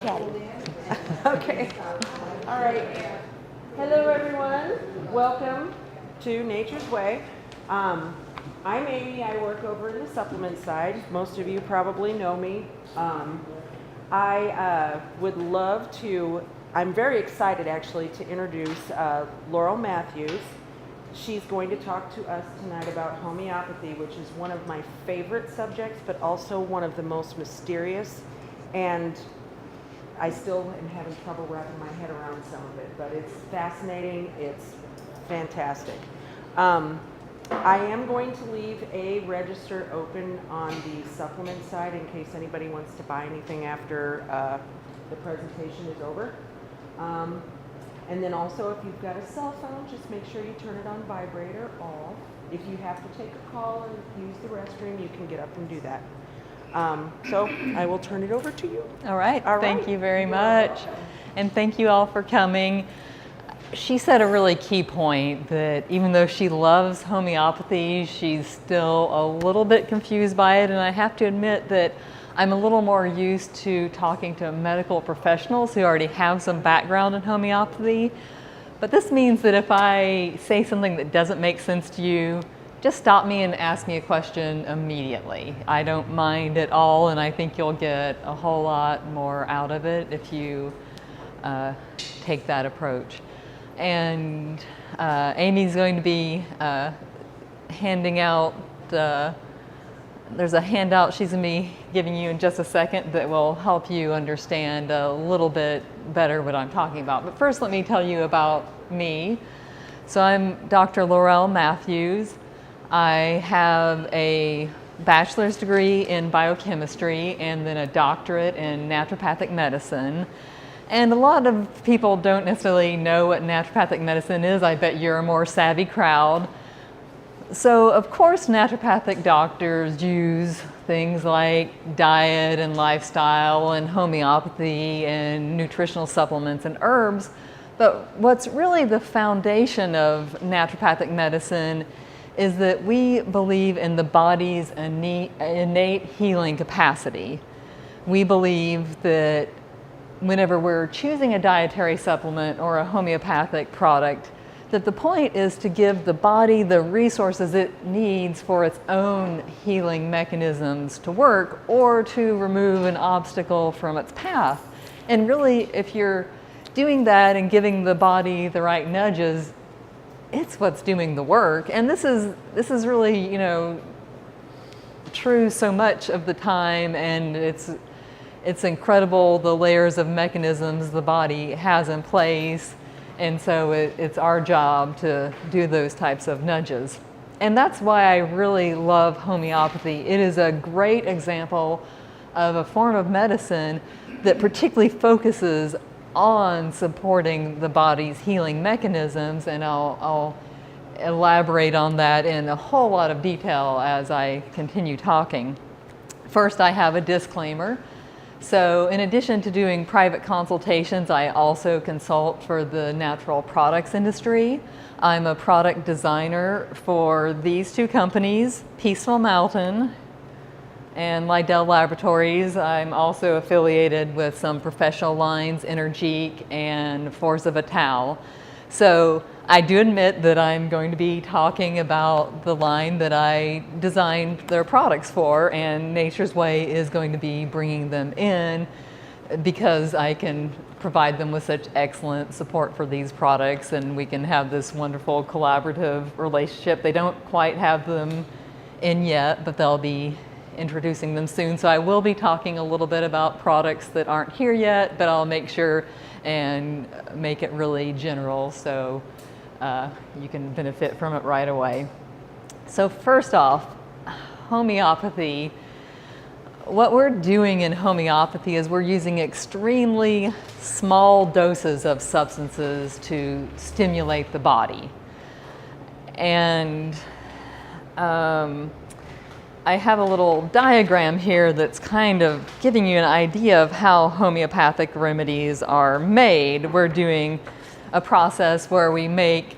Okay. All right. Hello, everyone. Welcome to Nature's Way. I'm Amy. I work over in the supplement side. Most of you probably know me. I would love to, I'm very excited actually to introduce Laurell Matthews. She's going to talk to us tonight about homeopathy, which is one of my favorite subjects, but also one of the most mysterious, and I still am having trouble wrapping my head around some of it, but it's fascinating, it's fantastic. I am going to leave a register open on the supplement side in case anybody wants to buy anything after the presentation is over. And then also, if you've got a cell phone, just make sure you turn it on vibrate or off. If you have to take a call and use the restroom, you can get up and do that. So I will turn it over to you. All right. Thank you very much. And thank you all for coming. She said a really key point that even though she loves homeopathy, she's still a little bit confused by it. And I have to admit that I'm a little more used to talking to medical professionals who already have some background in homeopathy. But this means that if I say something that doesn't make sense to you, just stop me and ask me a question immediately. I don't mind at all, and I think you'll get a whole lot more out of it if you take that approach. And Amy's going to be handing out, there's a handout she's going to be giving you in just a second that will help you understand a little bit better what I'm talking about. But first, let me tell you about me. So I'm Dr. Laurell Matthews. I have a bachelor's degree in biochemistry and then a doctorate in naturopathic medicine. And a lot of people don't necessarily know what naturopathic medicine is. I bet you're a more savvy crowd. So, of course, naturopathic doctors use things like diet and lifestyle and homeopathy and nutritional supplements and herbs. But what's really the foundation of naturopathic medicine is that we believe in the body's innate healing capacity. We believe that whenever we're choosing a dietary supplement or a homeopathic product, that the point is to give the body the resources it needs for its own healing mechanisms to work or to remove an obstacle from its path. And really, if you're doing that and giving the body the right nudges, it's what's doing the work. And this is really, you know, true so much of the time, and it's incredible the layers of mechanisms the body has in place. And so it's our job to do those types of nudges. And that's why I really love homeopathy. It is a great example of a form of medicine that particularly focuses on supporting the body's healing mechanisms, and I'll elaborate on that in a whole lot of detail as I continue talking. First, I have a disclaimer. So in addition to doing private consultations, I also consult for the natural products industry. I'm a product designer for these two companies, Peaceful Mountain and Lidell Laboratories. I'm also affiliated with some professional lines, Energique and Forza Vital. So I do admit that I'm going to be talking about the line that I designed their products for, and Nature's Way is going to be bringing them in because I can provide them with such excellent support for these products, and we can have this wonderful collaborative relationship. They don't quite have them in yet, but they'll be introducing them soon. So I will be talking a little bit about products that aren't here yet, but I'll make sure and make it really general so you can benefit from it right away. So first off, homeopathy. What we're doing in homeopathy is we're using extremely small doses of substances to stimulate the body. And I have a little diagram here that's kind of giving you an idea of how homeopathic remedies are made. We're doing a process where we make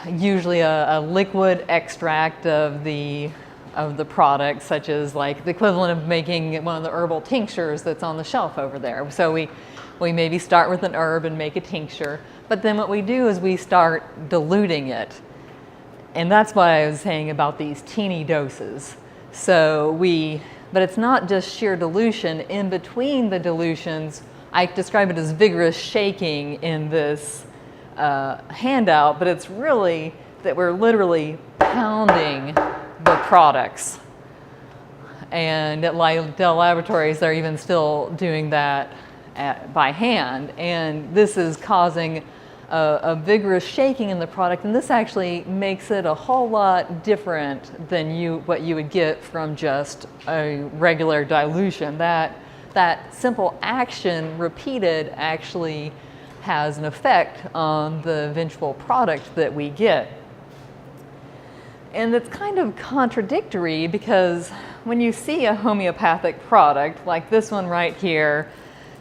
usually a liquid extract of the of the product, such as like the equivalent of making one of the herbal tinctures that's on the shelf over there. So we maybe start with an herb and make a tincture, but then what we do is we start diluting it. And that's what I was saying about these teeny doses. But it's not just sheer dilution. In between the dilutions, I describe it as vigorous shaking in this handout, but it's really that we're literally pounding the products. And at Dell Laboratories, they're even still doing that by hand. And this is causing a vigorous shaking in the product. And this actually makes it a whole lot different than what you would get from just a regular dilution. That simple action repeated actually has an effect on the eventual product that we get. And it's kind of contradictory because when you see a homeopathic product, like this one right here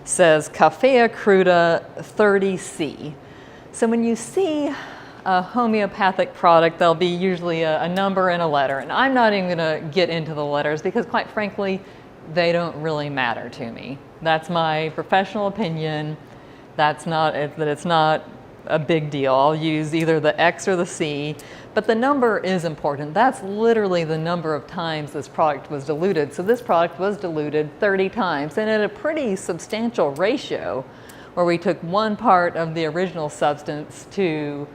says Coffea cruda 30C. So when you see a homeopathic product, there'll be usually a number and a letter. And I'm not even gonna get into the letters because quite frankly, they don't really matter to me. That's my professional opinion. It's not a big deal. I'll use either the X or the C, but the number is important. That's literally the number of times this product was diluted. So this product was diluted 30 times and at a pretty substantial ratio where we took 1 part of the original substance to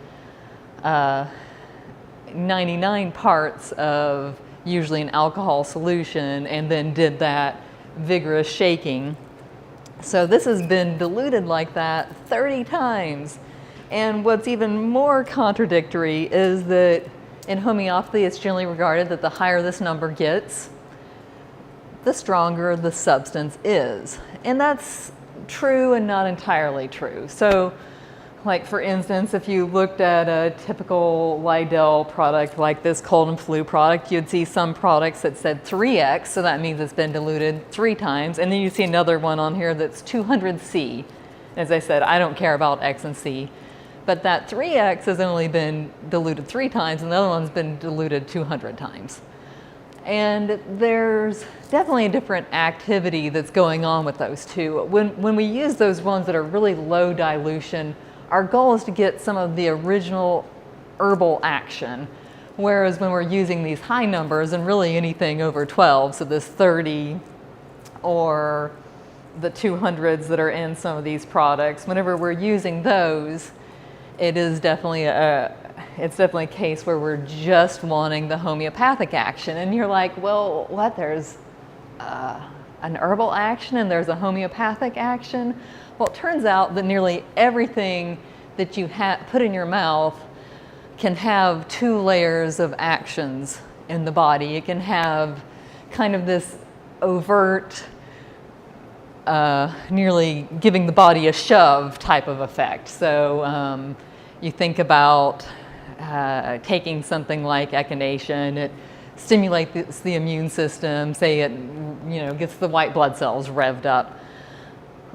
99 parts of usually an alcohol solution and then did that vigorous shaking. So this has been diluted like that 30 times. And what's even more contradictory is that in homeopathy, it's generally regarded that the higher this number gets, the stronger the substance is. And that's true and not entirely true. So, like for instance, if you looked at a typical Lidl product like this cold and flu product, you'd see some products that said 3x, so that means it's been diluted 3 times. And then you see another one on here that's 200C. As I said, I don't care about X and C. But that 3x has only been diluted 3 times, and the other one's been diluted 200 times. And there's definitely a different activity that's going on with those two. When we use those ones that are really low dilution, our goal is to get some of the original herbal action. Whereas when we're using these high numbers, and really anything over 12, so this 30 or the 200s that are in some of these products, whenever we're using those, it's definitely a case where we're just wanting the homeopathic action. And you're like, well, what? There's an herbal action and there's a homeopathic action? Well, it turns out that nearly everything that you put in your mouth can have 2 layers of actions in the body. It can have kind of this overt, nearly giving the body a shove type of effect. So you think about taking something like echinacea, it stimulates the immune system, say it gets the white blood cells revved up.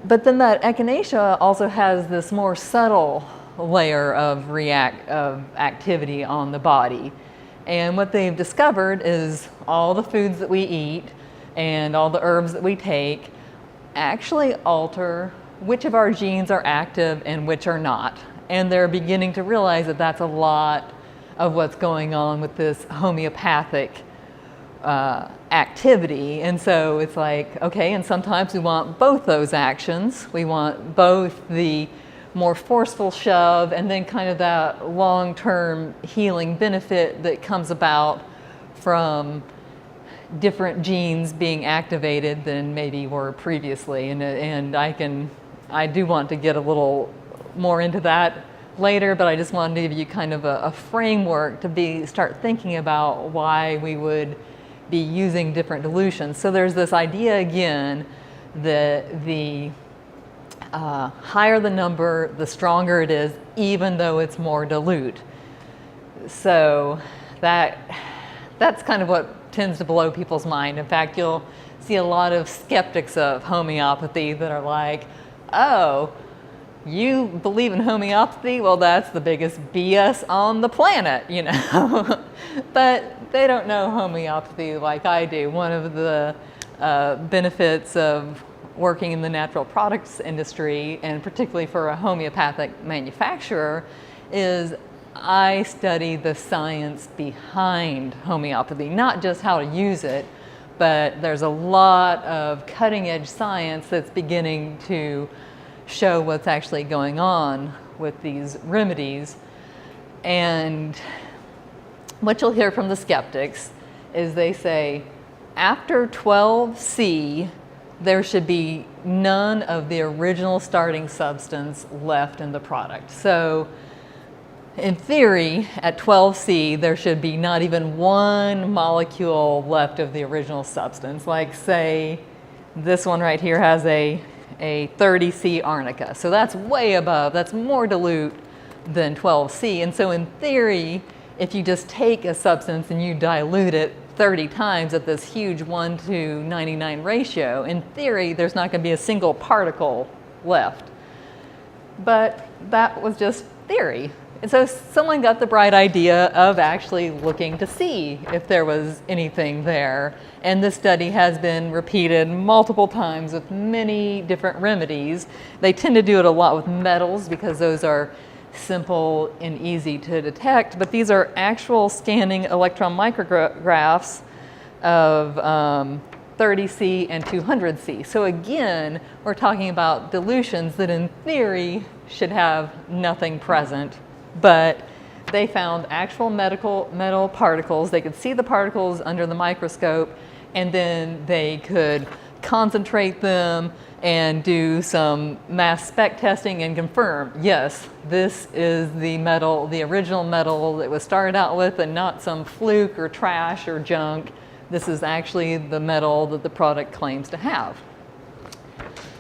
But then that echinacea also has this more subtle layer of activity on the body. And what they've discovered is all the foods that we eat and all the herbs that we take actually alter which of our genes are active and which are not. And they're beginning to realize that that's a lot of what's going on with this homeopathic activity. And so it's like, okay, and sometimes we want both those actions. We want both the more forceful shove and then kind of that long-term healing benefit that comes about from different genes being activated than maybe were previously. And I do want to get a little more into that later, but I just wanted to give you kind of a framework to start thinking about why we would be using different dilutions. So there's this idea again that the higher the number, the stronger it is, even though it's more dilute. So that's kind of what tends to blow people's mind. In fact, you'll see a lot of skeptics of homeopathy that are like, oh, you believe in homeopathy? Well, that's the biggest BS on the planet, you know. But they don't know homeopathy like I do. One of the benefits of working in the natural products industry, and particularly for a homeopathic manufacturer, is I study the science behind homeopathy, not just how to use it, but there's a lot of cutting edge science that's beginning to show what's actually going on with these remedies. And what you'll hear from the skeptics is they say, after 12C, there should be none of the original starting substance left in the product. So in theory, at 12C, there should be not even one molecule left of the original substance. Like, say, this one right here has a 30C Arnica. So that's way above, that's more dilute than 12C. And so in theory, if you just take a substance and you dilute it 30 times at this huge 1:99 ratio, in theory, there's not going to be a single particle left. But that was just theory. And so someone got the bright idea of actually looking to see if there was anything there. And this study has been repeated multiple times with many different remedies. They tend to do it a lot with metals because those are simple and easy to detect. But these are actual scanning electron micrographs of 30C and 200C. So again, we're talking about dilutions that in theory should have nothing present. But they found actual metal particles. They could see the particles under the microscope, and then they could concentrate them and do some mass spec testing and confirm, yes, this is the metal, the original metal that was started out with, and not some fluke or trash or junk. This is actually the metal that the product claims to have.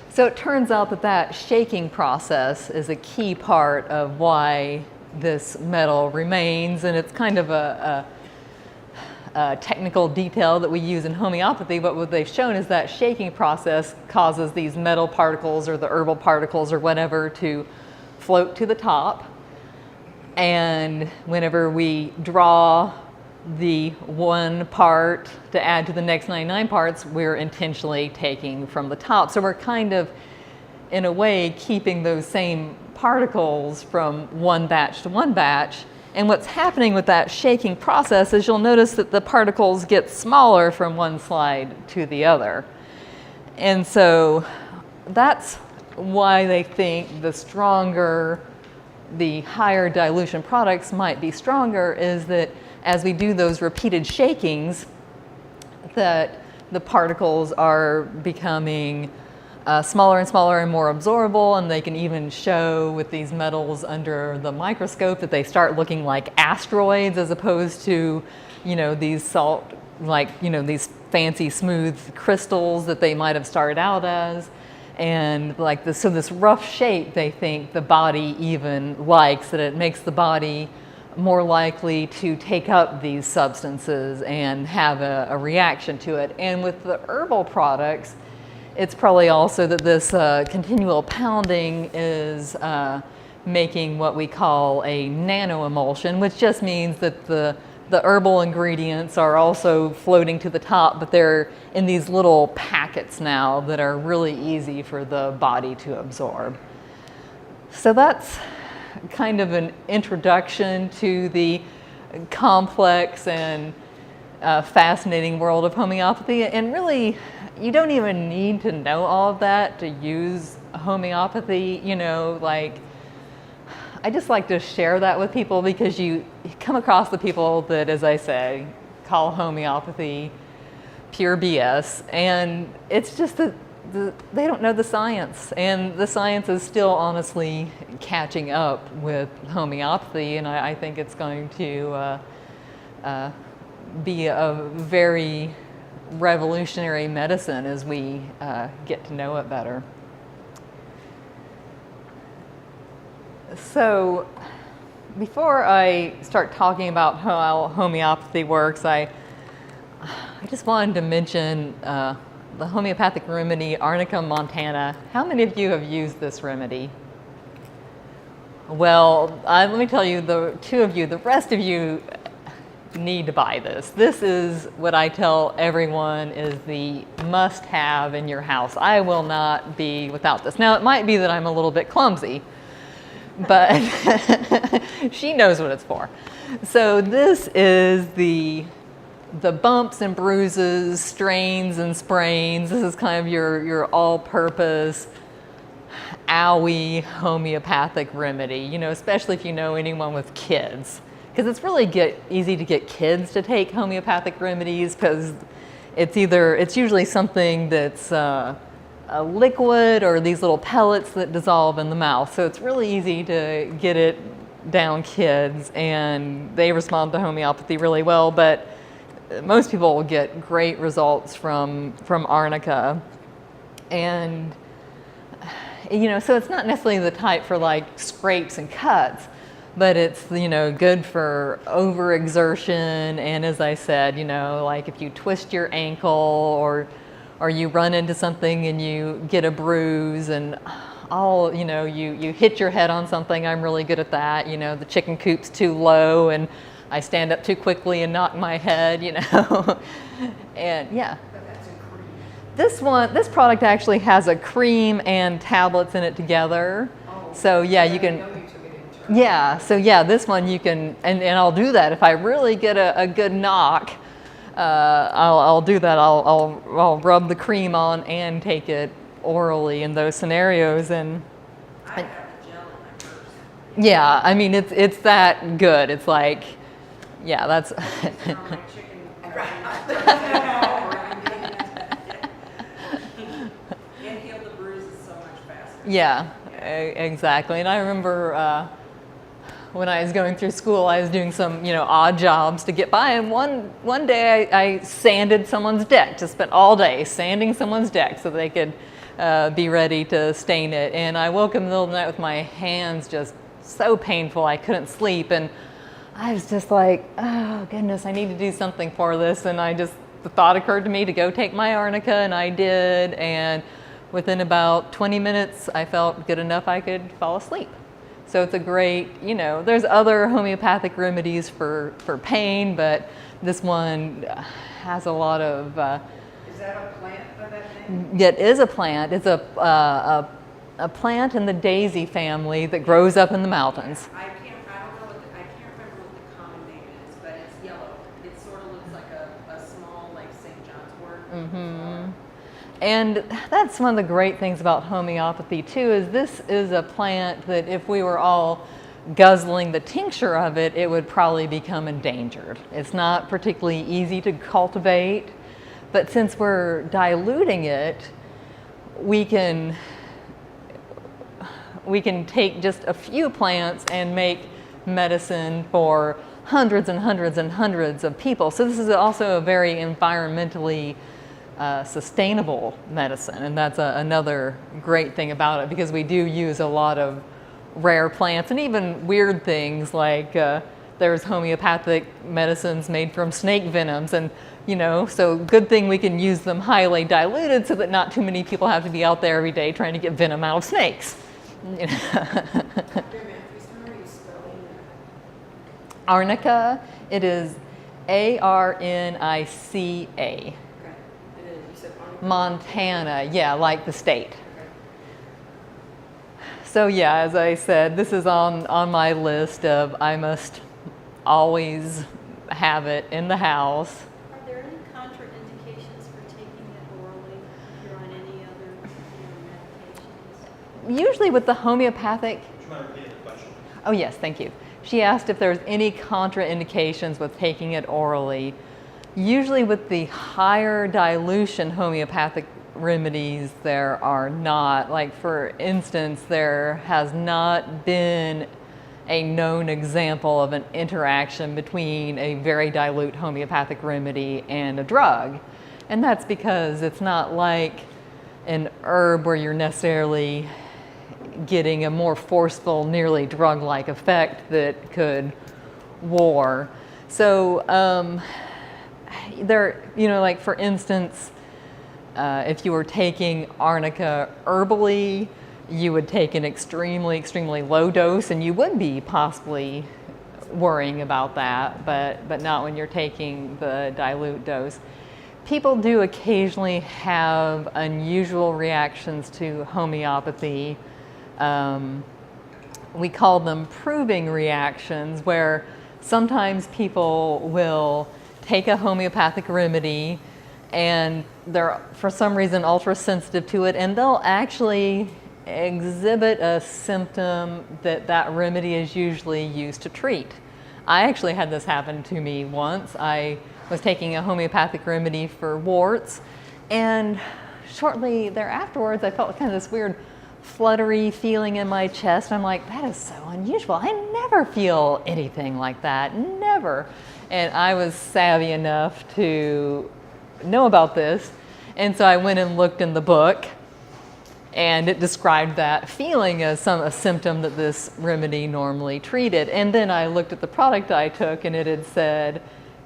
So it turns out that that shaking process is a key part of why this metal remains, and it's kind of a technical detail that we use in homeopathy, but what they've shown is that shaking process causes these metal particles or the herbal particles or whatever to float to the top, and whenever we draw the one part to add to the next 99 parts, we're intentionally taking from the top. So we're kind of, in a way, keeping those same particles from one batch to one batch. And what's happening with that shaking process is you'll notice that the particles get smaller from one slide to the other. And so that's why they think the stronger, the higher dilution products might be stronger, is that as we do those repeated shakings, that the particles are becoming smaller and smaller and more absorbable, and they can even show with these metals under the microscope that they start looking like asteroids as opposed to, you know, these salt, like, you know, these fancy smooth crystals that they might have started out as. And like this, so this rough shape, they think the body even likes, that it makes the body more likely to take up these substances and have a reaction to it. And with the herbal products, it's probably also that this continual pounding is making what we call a nanoemulsion, which just means that the herbal ingredients are also floating to the top, but they're in these little packets now that are really easy for the body to absorb. So that's kind of an introduction to the complex and fascinating world of homeopathy. And really, you don't even need to know all of that to use homeopathy. You know, like, I just like to share that with people because you come across the people that, as I say, call homeopathy pure BS, and it's just that they don't know the science, and the science is still honestly catching up with homeopathy, and I think it's going to be a very revolutionary medicine as we get to know it better. So before I start talking about how homeopathy works, I just wanted to mention the homeopathic remedy Arnica montana. How many of you have used this remedy? Well, let me tell you, the two of you, the rest of you need to buy this. This is what I tell everyone is the must-have in your house. I will not be without this. Now, it might be that I'm a little bit clumsy, but she knows what it's for. So this is the bumps and bruises, strains and sprains. This is kind of your all-purpose owie homeopathic remedy, you know, especially if you know anyone with kids. Because it's really easy to get kids to take homeopathic remedies because it's usually something that's a liquid or these little pellets that dissolve in the mouth. So it's really easy to get it down kids, and they respond to homeopathy really well. But most people will get great results from Arnica. And you know, so it's not necessarily the type for like scrapes and cuts, but it's, you know, good for overexertion. And as I said, you know, like if you twist your ankle or you run into something and you get a bruise and you know, you hit your head on something. I'm really good at that. You know, the chicken coop's too low and I stand up too quickly and knock my head, you know. And yeah. This product actually has a cream and tablets in it together. Oh, so yeah, you can, yeah, so yeah, this one you can, and I'll do that. If I really get a good knock, I'll do that. I'll rub the cream on and take it orally in those scenarios. And I have the gel in my purse. yeah, I mean, it's that good. It's like, yeah, that's. From my chicken. And heal the bruises so much faster. Yeah, exactly. And I remember when I was going through school, I was doing some, you know, odd jobs to get by. And one day I sanded someone's deck, just spent all day sanding someone's deck so they could be ready to stain it. And I woke up in the middle of the night with my hands just so painful I couldn't sleep. And I was just like, oh goodness, I need to do something for this. And the thought occurred to me to go take my Arnica, and I did. And within about 20 minutes, I felt good enough I could fall asleep. So it's a great, you know, there's other homeopathic remedies for pain, but this one has a lot of... Is that a plant by that name? It is a plant. It's a plant in the daisy family that grows up in the mountains. I can't remember what the common name is, but it's yellow. It sort of looks like a small, like St. John's wort. Mm-hmm. And that's one of the great things about homeopathy too, is this is a plant that if we were all guzzling the tincture of it, it would probably become endangered. It's not particularly easy to cultivate, but since we're diluting it, we can take just a few plants and make medicine for hundreds and hundreds and hundreds of people. So this is also a very environmentally sustainable medicine, and that's another great thing about it, because we do use a lot of rare plants and even weird things like there's homeopathic medicines made from snake venoms, and you know, so good thing we can use them highly diluted so that not too many people have to be out there every day trying to get venom out of snakes. You know. Arnica, it is Arnica. Montana, yeah, like the state. So yeah, as I said, this is on my list of I must always have it in the house. Are there any contraindications for taking it orally if you're on any other medications? Usually with the homeopathic. Would you mind repeating the question? Oh yes, thank you. She asked if there's any contraindications with taking it orally. Usually with the higher dilution homeopathic remedies, there are not. Like for instance, there has not been a known example of an interaction between a very dilute homeopathic remedy and a drug. And that's because it's not like an herb where you're necessarily getting a more forceful, nearly drug-like effect that could war. So there, you know, like for instance, if you were taking Arnica herbally, you would take an extremely, extremely low dose, and you would be possibly worrying about that, but not when you're taking the dilute dose. People do occasionally have unusual reactions to homeopathy. We call them proving reactions, where sometimes people will take a homeopathic remedy and they're for some reason ultra sensitive to it, and they'll actually exhibit a symptom that that remedy is usually used to treat. I actually had this happen to me once. I was taking a homeopathic remedy for warts, and shortly thereafterwards I felt kind of this weird fluttery feeling in my chest. I'm like, that is so unusual. I never feel anything like that, never. And I was savvy enough to know about this, and so I went and looked in the book, and it described that feeling as a symptom that this remedy normally treated. And then I looked at the product I took, and it had said,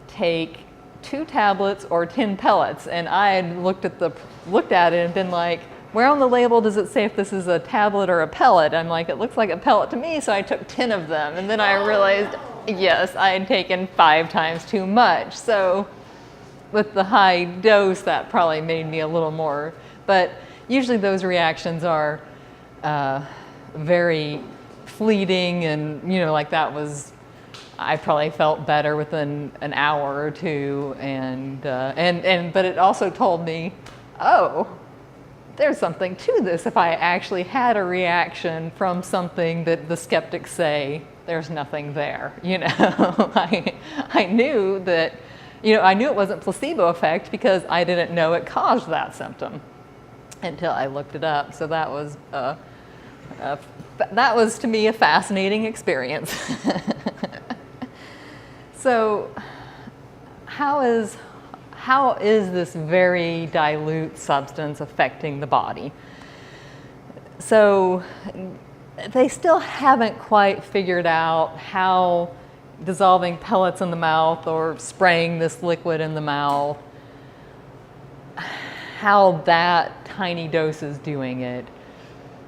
take 2 tablets or 10 pellets. And I had looked at it and been like, where on the label does it say if this is a tablet or a pellet? I'm like, it looks like a pellet to me, so I took 10 of them. And then I realized, yes, I had taken 5 times too much. So with the high dose, that probably made me a little more, but usually those reactions are very fleeting, and like that was, I probably felt better within an hour or two, but it also told me, oh, there's something to this. If I actually had a reaction from something that the skeptics say there's nothing there, I knew that, I knew it wasn't placebo effect because I didn't know it caused that symptom until I looked it up. So that was to me a fascinating experience. So how is this very dilute substance affecting the body? So they still haven't quite figured out how dissolving pellets in the mouth or spraying this liquid in the mouth, how that tiny dose is doing it.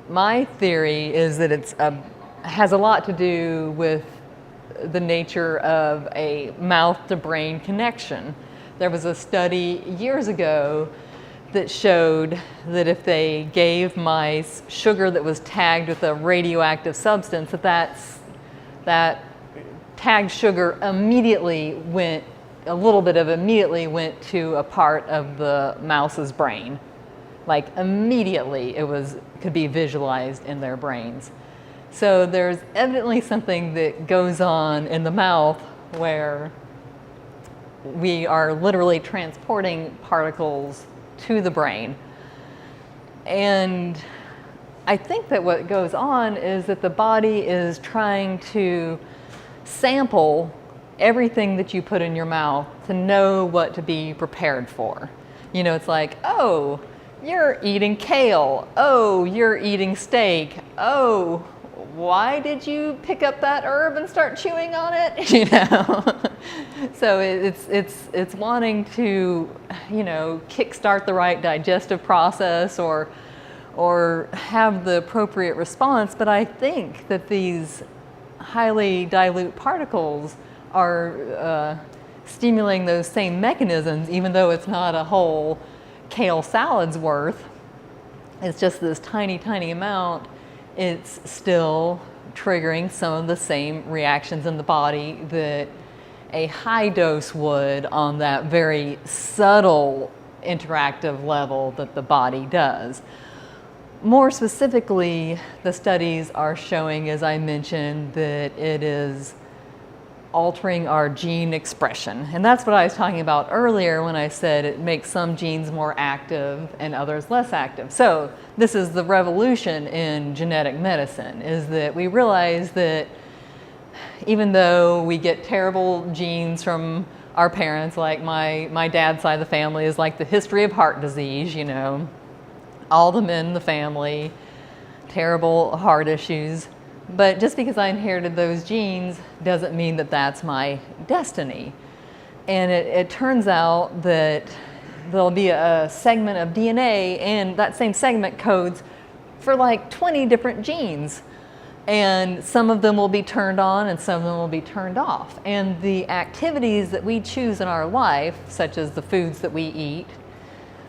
My theory is that it has a lot to do with the nature of a mouth to brain connection. There was a study years ago that showed that if they gave mice sugar that was tagged with a radioactive substance, that tagged sugar immediately went to a part of the mouse's brain. Like immediately could be visualized in their brains. So there's evidently something that goes on in the mouth where we are literally transporting particles to the brain. And I think that what goes on is that the body is trying to sample everything that you put in your mouth to know what to be prepared for. It's like, oh, you're eating kale. Oh, you're eating steak. Oh, why did you pick up that herb and start chewing on it? So it's wanting to, kickstart the right digestive process or have the appropriate response. But I think that these highly dilute particles are stimulating those same mechanisms, even though it's not a whole kale salad's worth. It's just this tiny, tiny amount. It's still triggering some of the same reactions in the body that a high dose would on that very subtle interactive level that the body does. More specifically, the studies are showing, as I mentioned, that it is altering our gene expression. And that's what I was talking about earlier when I said it makes some genes more active and others less active. So this is the revolution in genetic medicine, is that we realize that even though we get terrible genes from our parents, like my dad's side of the family is like the history of heart disease, all the men in the family, terrible heart issues. But just because I inherited those genes doesn't mean that that's my destiny. And it turns out that there'll be a segment of DNA, and that same segment codes for like 20 different genes. And some of them will be turned on and some of them will be turned off. And the activities that we choose in our life, such as the foods that we eat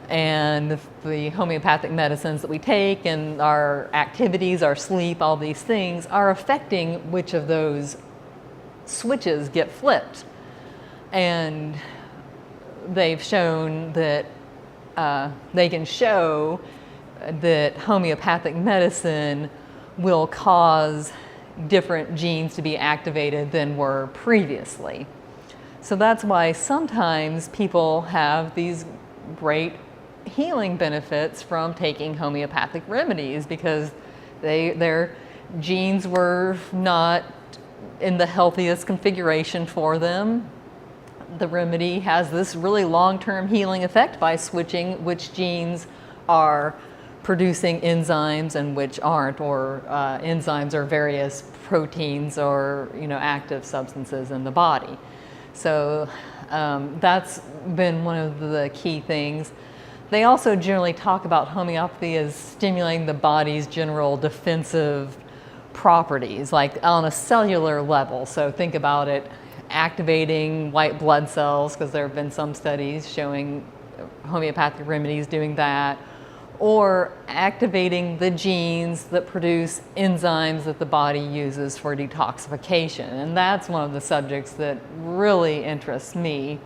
and the homeopathic medicines that we take and our activities, our sleep, all these things are affecting which of those switches get flipped. And they've shown that they can show that homeopathic medicine will cause different genes to be activated than were previously. So that's why sometimes people have these great healing benefits from taking homeopathic remedies, because their genes were not in the healthiest configuration for them. The remedy has this really long-term healing effect by switching which genes are producing enzymes and which aren't, or enzymes are various proteins or active substances in the body. So that's been one of the key things. They also generally talk about homeopathy as stimulating the body's general defensive properties, like on a cellular level. So think about it activating white blood cells, because there have been some studies showing homeopathic remedies doing that, or activating the genes that produce enzymes that the body uses for detoxification. And that's one of the subjects that really interests me.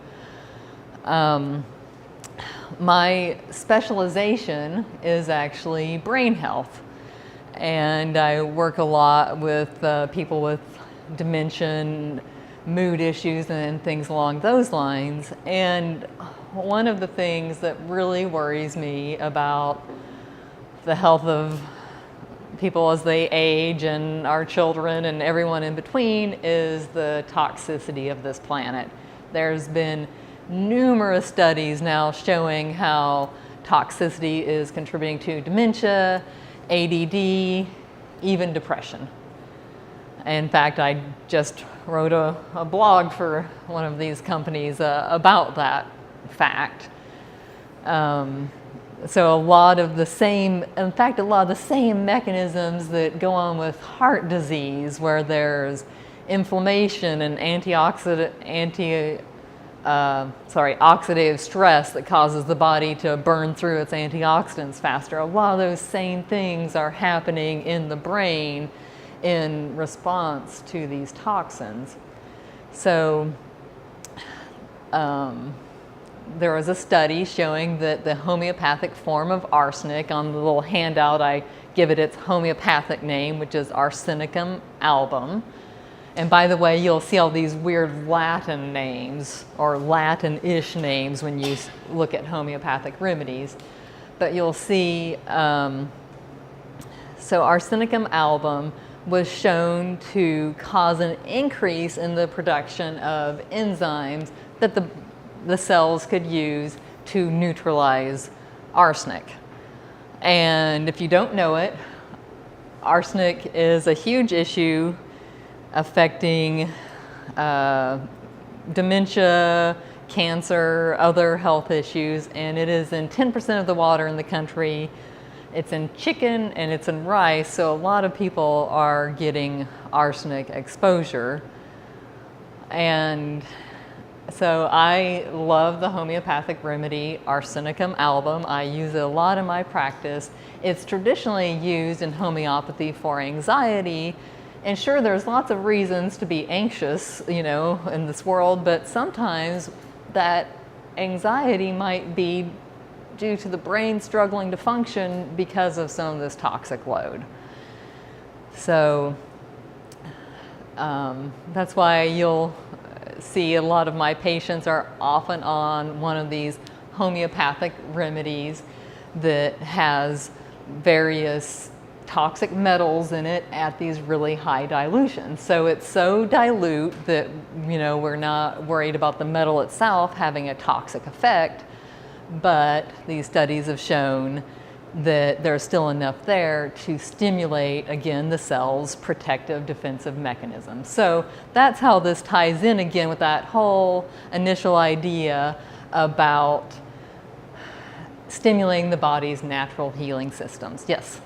My specialization is actually brain health, and I work a lot with people with dementia, mood issues, and things along those lines. And one of the things that really worries me about the health of people as they age, and our children and everyone in between, is the toxicity of this planet. There's been numerous studies now showing how toxicity is contributing to dementia, ADD, even depression. In fact, I just wrote a blog for one of these companies about that fact. So a lot of the same mechanisms that go on with heart disease, where there's inflammation and oxidative stress that causes the body to burn through its antioxidants faster. A lot of those same things are happening in the brain in response to these toxins. So there was a study showing that the homeopathic form of arsenic, on the little handout I give it its homeopathic name, which is Arsenicum album. And by the way, you'll see all these weird Latin names or Latin-ish names when you look at homeopathic remedies. But you'll see, so Arsenicum album was shown to cause an increase in the production of enzymes that the cells could use to neutralize arsenic. And if you don't know it, arsenic is a huge issue affecting dementia, cancer, other health issues, and it is in 10% of the water in the country. It's in chicken and it's in rice, so a lot of people are getting arsenic exposure. And so I love the homeopathic remedy Arsenicum album. I use it a lot in my practice. It's traditionally used in homeopathy for anxiety. And sure, there's lots of reasons to be anxious, in this world, but sometimes that anxiety might be due to the brain struggling to function because of some of this toxic load. So that's why you'll see a lot of my patients are often on one of these homeopathic remedies that has various toxic metals in it at these really high dilutions. So it's so dilute that we're not worried about the metal itself having a toxic effect, but these studies have shown that there's still enough there to stimulate, again, the cell's protective defensive mechanism. So that's how this ties in again with that whole initial idea about stimulating the body's natural healing systems. Yes?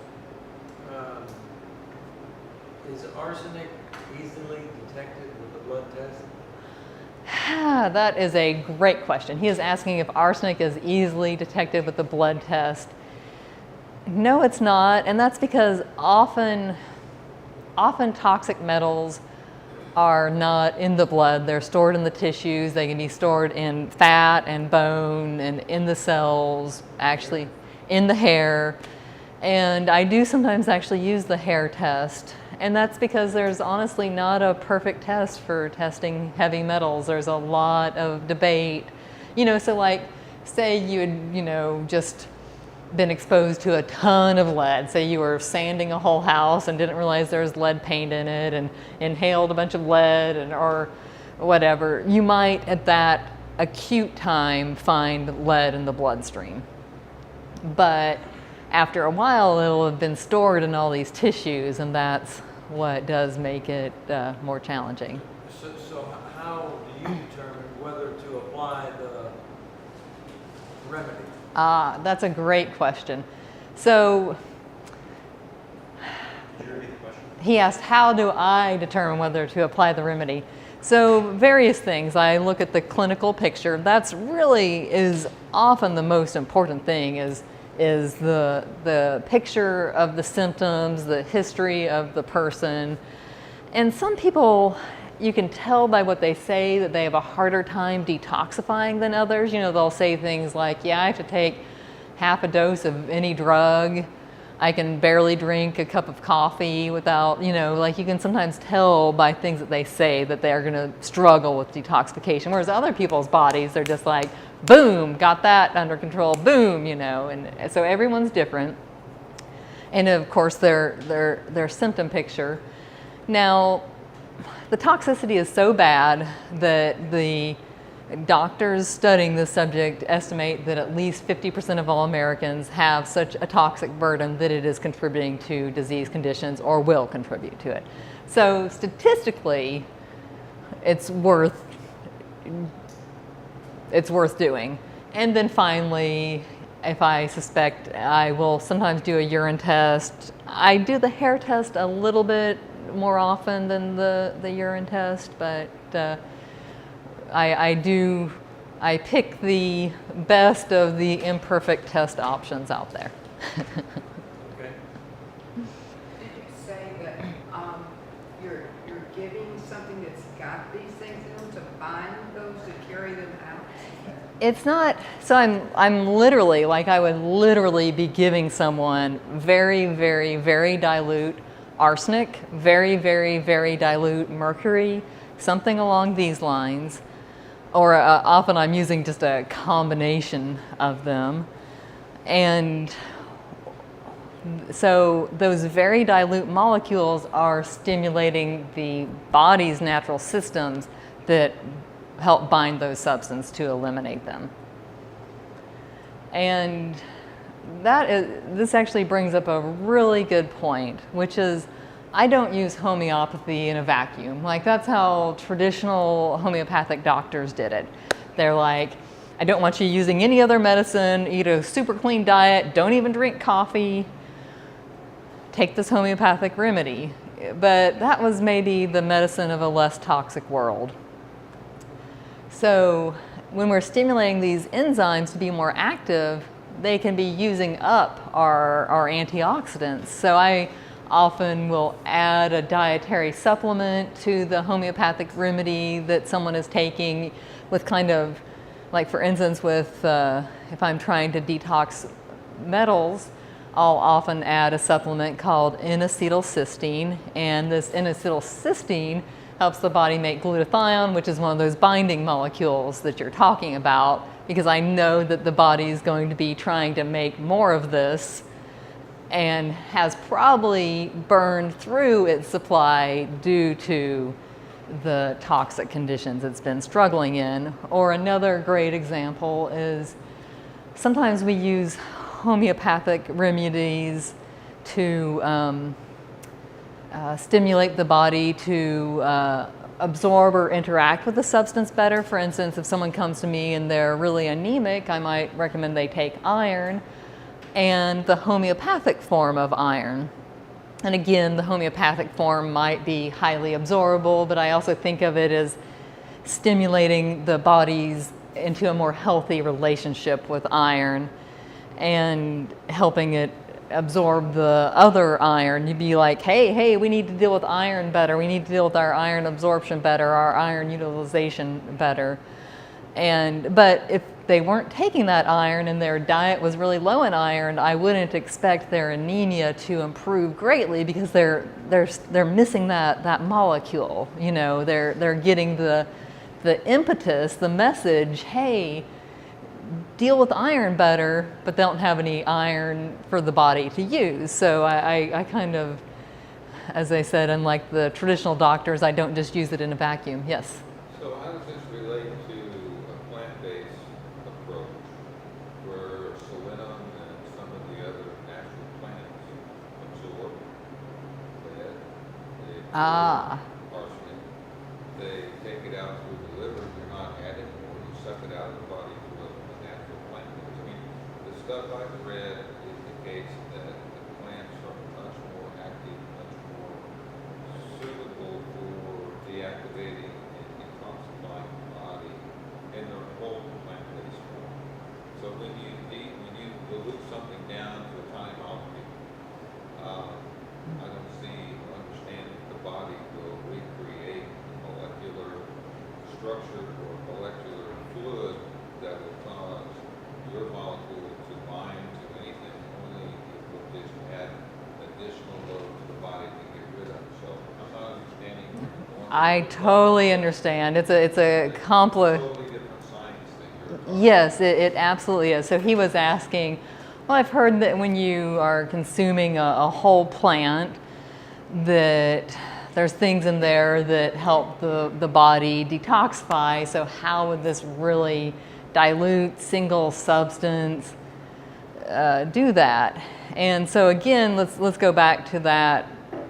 Is arsenic easily detected with a blood test? That is a great question. He is asking if arsenic is easily detected with the blood test. No, it's not, and that's because often toxic metals are not in the blood. They're stored in the tissues. They can be stored in fat and bone and in the cells, actually in the hair. And I do sometimes actually use the hair test. And that's because there's honestly not a perfect test for testing heavy metals. There's a lot of debate. So like, say you had, just been exposed to a ton of lead. Say you were sanding a whole house and didn't realize there was lead paint in it and inhaled a bunch of lead or whatever. You might at that acute time find lead in the bloodstream. But after a while, it'll have been stored in all these tissues, and that's what does make it more challenging. So how do you determine whether to apply the remedy? That's a great question. So he asked, how do I determine whether to apply the remedy? So various things. I look at the clinical picture. That's really is often the most important thing is the picture of the symptoms, the history of the person. And some people, you can tell by what they say that they have a harder time detoxifying than others. They'll say things like, yeah, I have to take half a dose of any drug. I can barely drink a cup of coffee without, like you can sometimes tell by things that they say that they are going to struggle with detoxification. Whereas other people's bodies, they're just like, boom, got that under control, boom, and so everyone's different. And of course their symptom picture. Now, the toxicity is so bad that the doctors studying this subject estimate that at least 50% of all Americans have such a toxic burden that it is contributing to disease conditions or will contribute to it. So statistically, it's worth doing. And then finally, if I suspect, I will sometimes do a urine test. I do the hair test a little bit more often than the urine test, but I pick the best of the imperfect test options out there. Okay. Did you say that you're giving something that's got these things in them to bind those to carry them out? It's not, so I'm literally, like I would literally be giving someone very, very, very dilute arsenic, very, very, very dilute mercury, something along these lines. Or often I'm using just a combination of them. And so those very dilute molecules are stimulating the body's natural systems that help bind those substances to eliminate them. And this actually brings up a really good point, which is I don't use homeopathy in a vacuum. Like that's how traditional homeopathic doctors did it. They're like, I don't want you using any other medicine, eat a super clean diet, don't even drink coffee, take this homeopathic remedy. But that was maybe the medicine of a less toxic world. So when we're stimulating these enzymes to be more active, they can be using up our antioxidants. So I often will add a dietary supplement to the homeopathic remedy that someone is taking with kind of, like for instance with, if I'm trying to detox metals, I'll often add a supplement called N-acetylcysteine, and this N-acetylcysteine helps the body make glutathione, which is one of those binding molecules that you're talking about, because I know that the body is going to be trying to make more of this and has probably burned through its supply due to the toxic conditions it's been struggling in. Or another great example is sometimes we use homeopathic remedies to stimulate the body to absorb or interact with the substance better. For instance, if someone comes to me and they're really anemic, I might recommend they take iron and the homeopathic form of iron. And again, the homeopathic form might be highly absorbable, but I also think of it as stimulating the body's into a more healthy relationship with iron and helping it absorb the other iron. You'd be like, hey, we need to deal with iron better. We need to deal with our iron absorption better, our iron utilization better. But if they weren't taking that iron and their diet was really low in iron, I wouldn't expect their anemia to improve greatly because they're missing that molecule. You know, they're getting the impetus, the message, hey, deal with iron better, but they don't have any iron for the body to use. So I kind of, as I said, unlike the traditional doctors, I don't just use it in a vacuum. Yes? So how does this relate to a plant-based approach where selenium and some of the other natural plants absorb lead, they absorb arsenic, they take it out through the liver, you're not adding more, you suck it out of the body through a natural plant. I mean, the stuff I've read indicates that the plants are much more active, much more suitable for deactivating and detoxifying the body in their whole plant-based form. So when you dilute something down to a tiny molecule, I don't see or understand that the body will recreate the molecular structure or molecular fluid that will cause your molecule to bind to anything, only it will just add additional load to the body to get rid of. So I'm not understanding. I totally understand. It's a complex. Totally different science that you're talking Yes, it absolutely is. So he was asking, well, I've heard that when you are consuming a whole plant, that there's things in there that help the body detoxify. So how would this really dilute single substance do that? And so again, let's go back to that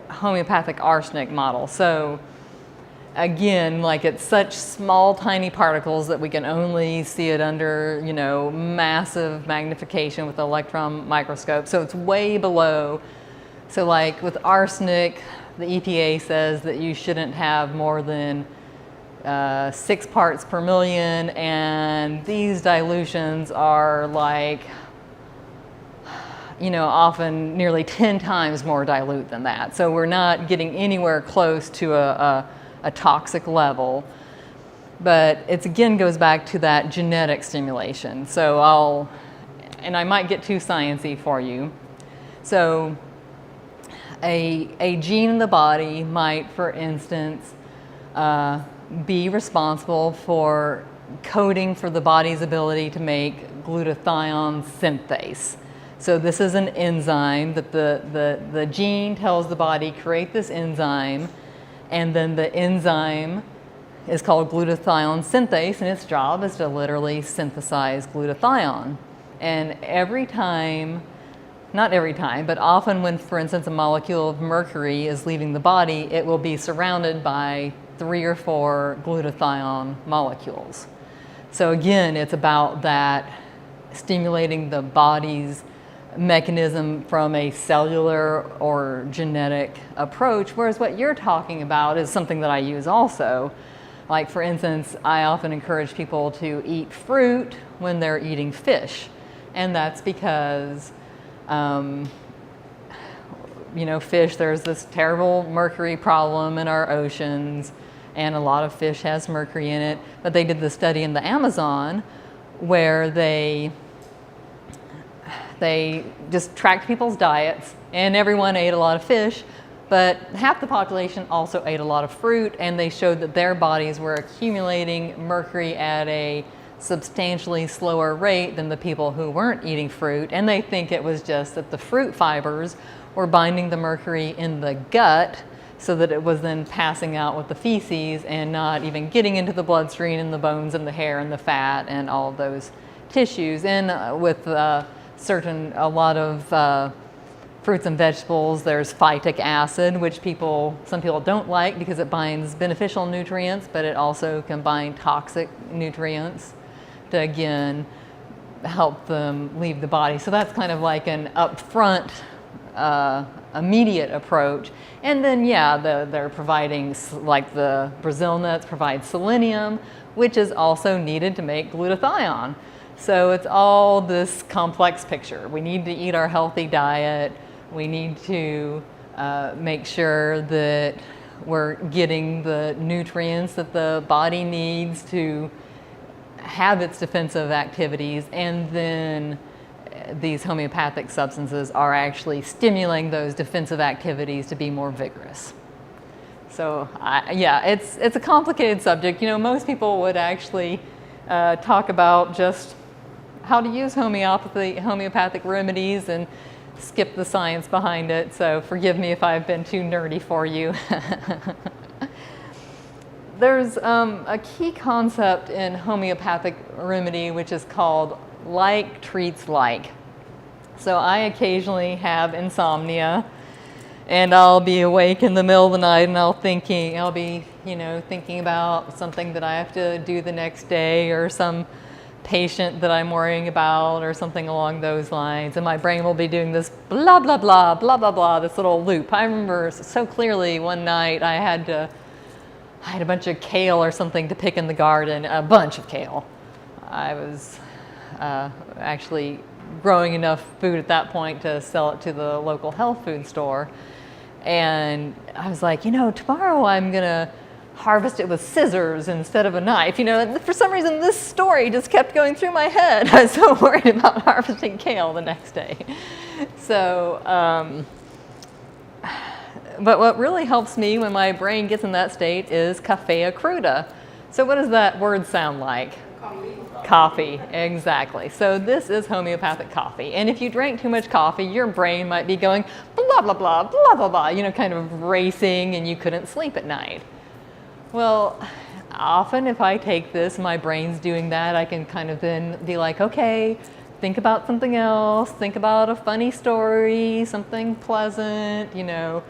homeopathic arsenic model. So again, like it's such small, tiny particles that we can only see it under, you know, massive magnification with an electron microscope. So it's way below. So like with arsenic, the EPA says that you shouldn't have more than 6 parts per million, and these dilutions are like, you know, often nearly 10 times more dilute than that. So we're not getting anywhere close to a toxic level. But it again goes back to that genetic stimulation. So I might get too sciencey for you. So a gene in the body might, for instance, be responsible for coding for the body's ability to make glutathione synthase. So this is an enzyme that the gene tells the body, create this enzyme, and then the enzyme is called glutathione synthase, and its job is to literally synthesize glutathione. And every time, not every time, but often when, for instance, a molecule of mercury is leaving the body, it will be surrounded by 3 or 4 glutathione molecules. So again, it's about that stimulating the body's mechanism from a cellular or genetic approach, whereas what you're talking about is something that I use also. Like for instance, I often encourage people to eat fruit when they're eating fish, and that's because you know, fish, there's this terrible mercury problem in our oceans, and a lot of fish has mercury in it. But they did the study in the Amazon where they just tracked people's diets, and everyone ate a lot of fish, but half the population also ate a lot of fruit, and they showed that their bodies were accumulating mercury at a substantially slower rate than the people who weren't eating fruit. And they think it was just that the fruit fibers were binding the mercury in the gut so that it was then passing out with the feces and not even getting into the bloodstream and the bones and the hair and the fat and all of those tissues. And with a lot of fruits and vegetables, there's phytic acid, which some people don't like because it binds beneficial nutrients, but it also can bind toxic nutrients to again help them leave the body. So that's kind of like an upfront immediate approach. And then, yeah, they're providing, like the Brazil nuts provide selenium, which is also needed to make glutathione. So it's all this complex picture. We need to eat our healthy diet. We need to make sure that we're getting the nutrients that the body needs to have its defensive activities, and then these homeopathic substances are actually stimulating those defensive activities to be more vigorous. So yeah, it's a complicated subject. You know, most people would actually talk about just how to use homeopathic remedies and skip the science behind it. So forgive me if I've been too nerdy for you. There's a key concept in homeopathic remedy which is called like treats like. So I occasionally have insomnia, and I'll be awake in the middle of the night, and I'll be, you know, thinking about something that I have to do the next day, or some patient that I'm worrying about, or something along those lines, and my brain will be doing this blah blah blah blah blah blah, this little loop. I remember so clearly one night I had a bunch of kale or something to pick in the garden, a bunch of kale. I was actually growing enough food at that point to sell it to the local health food store. And I was like, you know, tomorrow I'm gonna harvest it with scissors instead of a knife. You know, for some reason this story just kept going through my head. I was so worried about harvesting kale the next day. So, but what really helps me when my brain gets in that state is caffea cruda. So what does that word sound like? Coffee, exactly. So this is homeopathic coffee. And if you drank too much coffee, your brain might be going blah, blah, blah, blah, blah, blah, you know, kind of racing, and you couldn't sleep at night. Well, often if I take this, my brain's doing that, I can kind of then be like, okay, think about something else, think about a funny story, something pleasant, you know,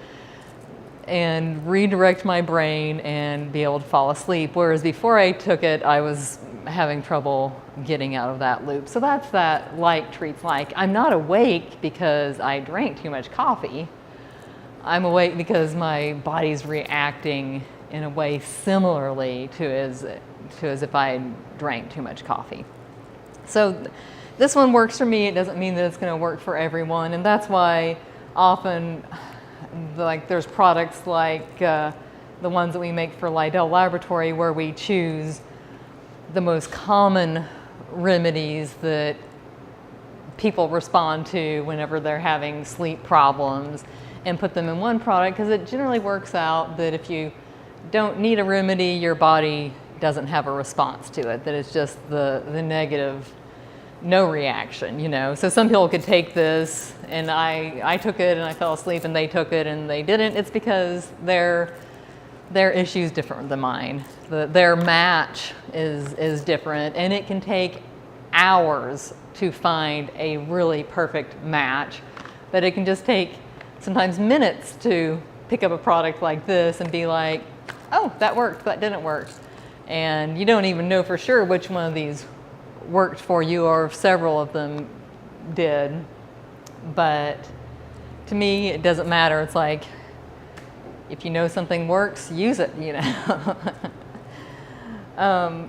and redirect my brain and be able to fall asleep. Whereas before I took it, I was having trouble getting out of that loop. So that's that like treats like. I'm not awake because I drank too much coffee. I'm awake because my body's reacting in a way similarly to as if I drank too much coffee. So this one works for me. It doesn't mean that it's going to work for everyone, and that's why often, like, there's products like the ones that we make for Lidell Laboratory, where we choose the most common remedies that people respond to whenever they're having sleep problems and put them in one product, because it generally works out that if you don't need a remedy, your body doesn't have a response to it, that it's just the negative, no reaction, you know. So some people could take this, and I took it and I fell asleep, and they took it and they didn't. It's because their issue's different than mine. Their match is different, and it can take hours to find a really perfect match, but it can just take sometimes minutes to pick up a product like this and be like, oh, that worked, that didn't work. And you don't even know for sure which one of these worked for you, or if several of them did. But to me, it doesn't matter. It's like, if you know something works, use it, you know.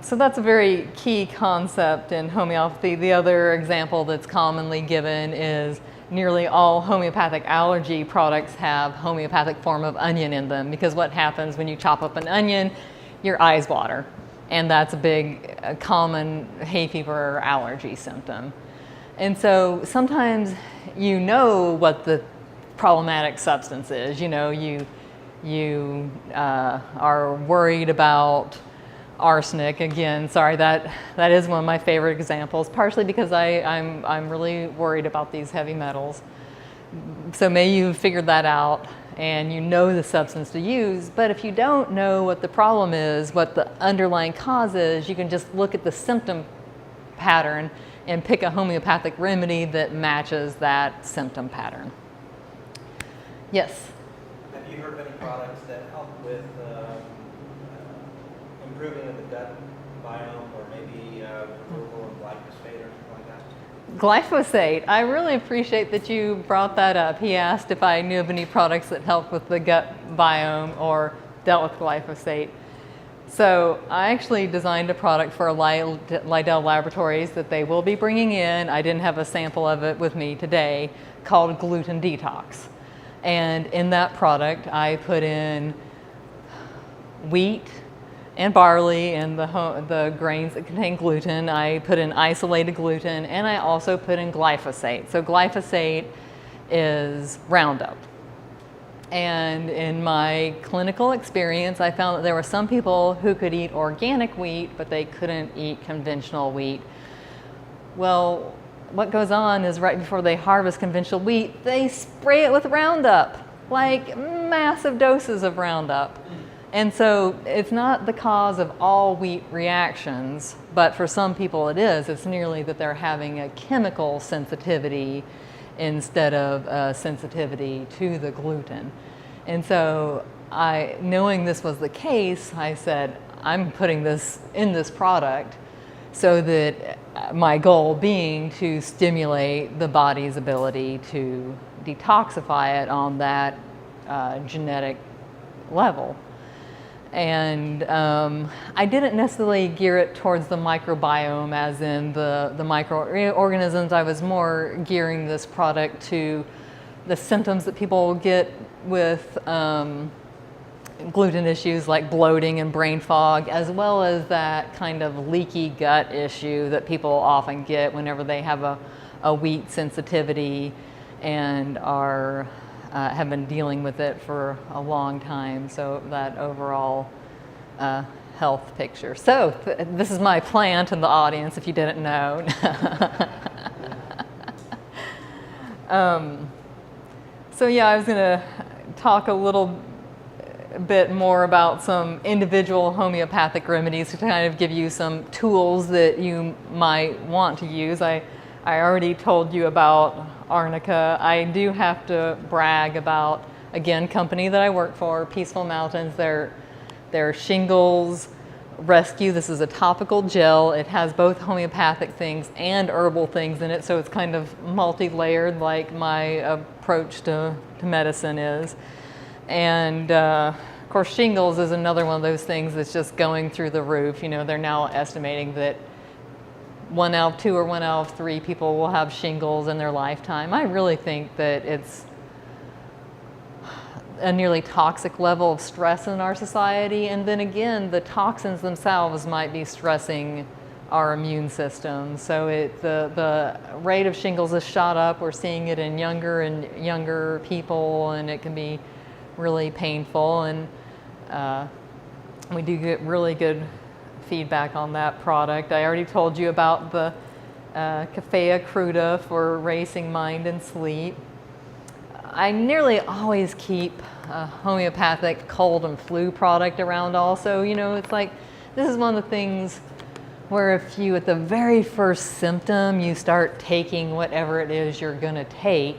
So that's a very key concept in homeopathy. The other example that's commonly given is nearly all homeopathic allergy products have homeopathic form of onion in them, because what happens when you chop up an onion, your eyes water. And that's a common hay fever or allergy symptom. And so sometimes you know what the problematic substance is. You know, you are worried about arsenic. Again, sorry, that is one of my favorite examples, partially because I'm really worried about these heavy metals. So maybe you've figured that out and you know the substance to use, but if you don't know what the problem is, what the underlying cause is, you can just look at the symptom pattern and pick a homeopathic remedy that matches that symptom pattern. Yes? Have you heard of any products that help with improving of the gut biome, or maybe removal of glyphosate or something like that? Glyphosate, I really appreciate that you brought that up. He asked if I knew of any products that help with the gut biome or dealt with glyphosate. So I actually designed a product for Lidell Laboratories that they will be bringing in. I didn't have a sample of it with me today, called Gluten Detox. And in that product, I put in wheat and barley and the grains that contain gluten. I put in isolated gluten, and I also put in glyphosate. So glyphosate is Roundup. And in my clinical experience, I found that there were some people who could eat organic wheat, but they couldn't eat conventional wheat. Well, what goes on is right before they harvest conventional wheat, they spray it with Roundup, like massive doses of Roundup. And so it's not the cause of all wheat reactions, but for some people it is. It's nearly that they're having a chemical sensitivity instead of sensitivity to the gluten. And so knowing this was the case, I said, I'm putting this in this product so that my goal being to stimulate the body's ability to detoxify it on that genetic level. And I didn't necessarily gear it towards the microbiome, as in the microorganisms. I was more gearing this product to the symptoms that people get with gluten issues like bloating and brain fog, as well as that kind of leaky gut issue that people often get whenever they have a wheat sensitivity and are have been dealing with it for a long time. So that overall health picture. So this is my plant in the audience, if you didn't know. So yeah, I was going to talk a little bit more about some individual homeopathic remedies to kind of give you some tools that you might want to use. I already told you about Arnica. I do have to brag about, again, company that I work for, Peaceful Mountains. Their Shingles Rescue. This is a topical gel. It has both homeopathic things and herbal things in it, so it's kind of multi-layered like my approach to medicine is. And of course, shingles is another one of those things that's just going through the roof. You know, they're now estimating that 1 out of 2 or 1 out of 3 people will have shingles in their lifetime. I really think that it's a nearly toxic level of stress in our society. And then again, the toxins themselves might be stressing our immune system. So the rate of shingles has shot up. We're seeing it in younger and younger people, and it can be really painful. And we do get really good feedback on that product. I already told you about the Coffea cruda for racing mind and sleep. I nearly always keep a homeopathic cold and flu product around also. You know, it's like, this is one of the things where if you, at the very first symptom, you start taking whatever it is you're gonna take,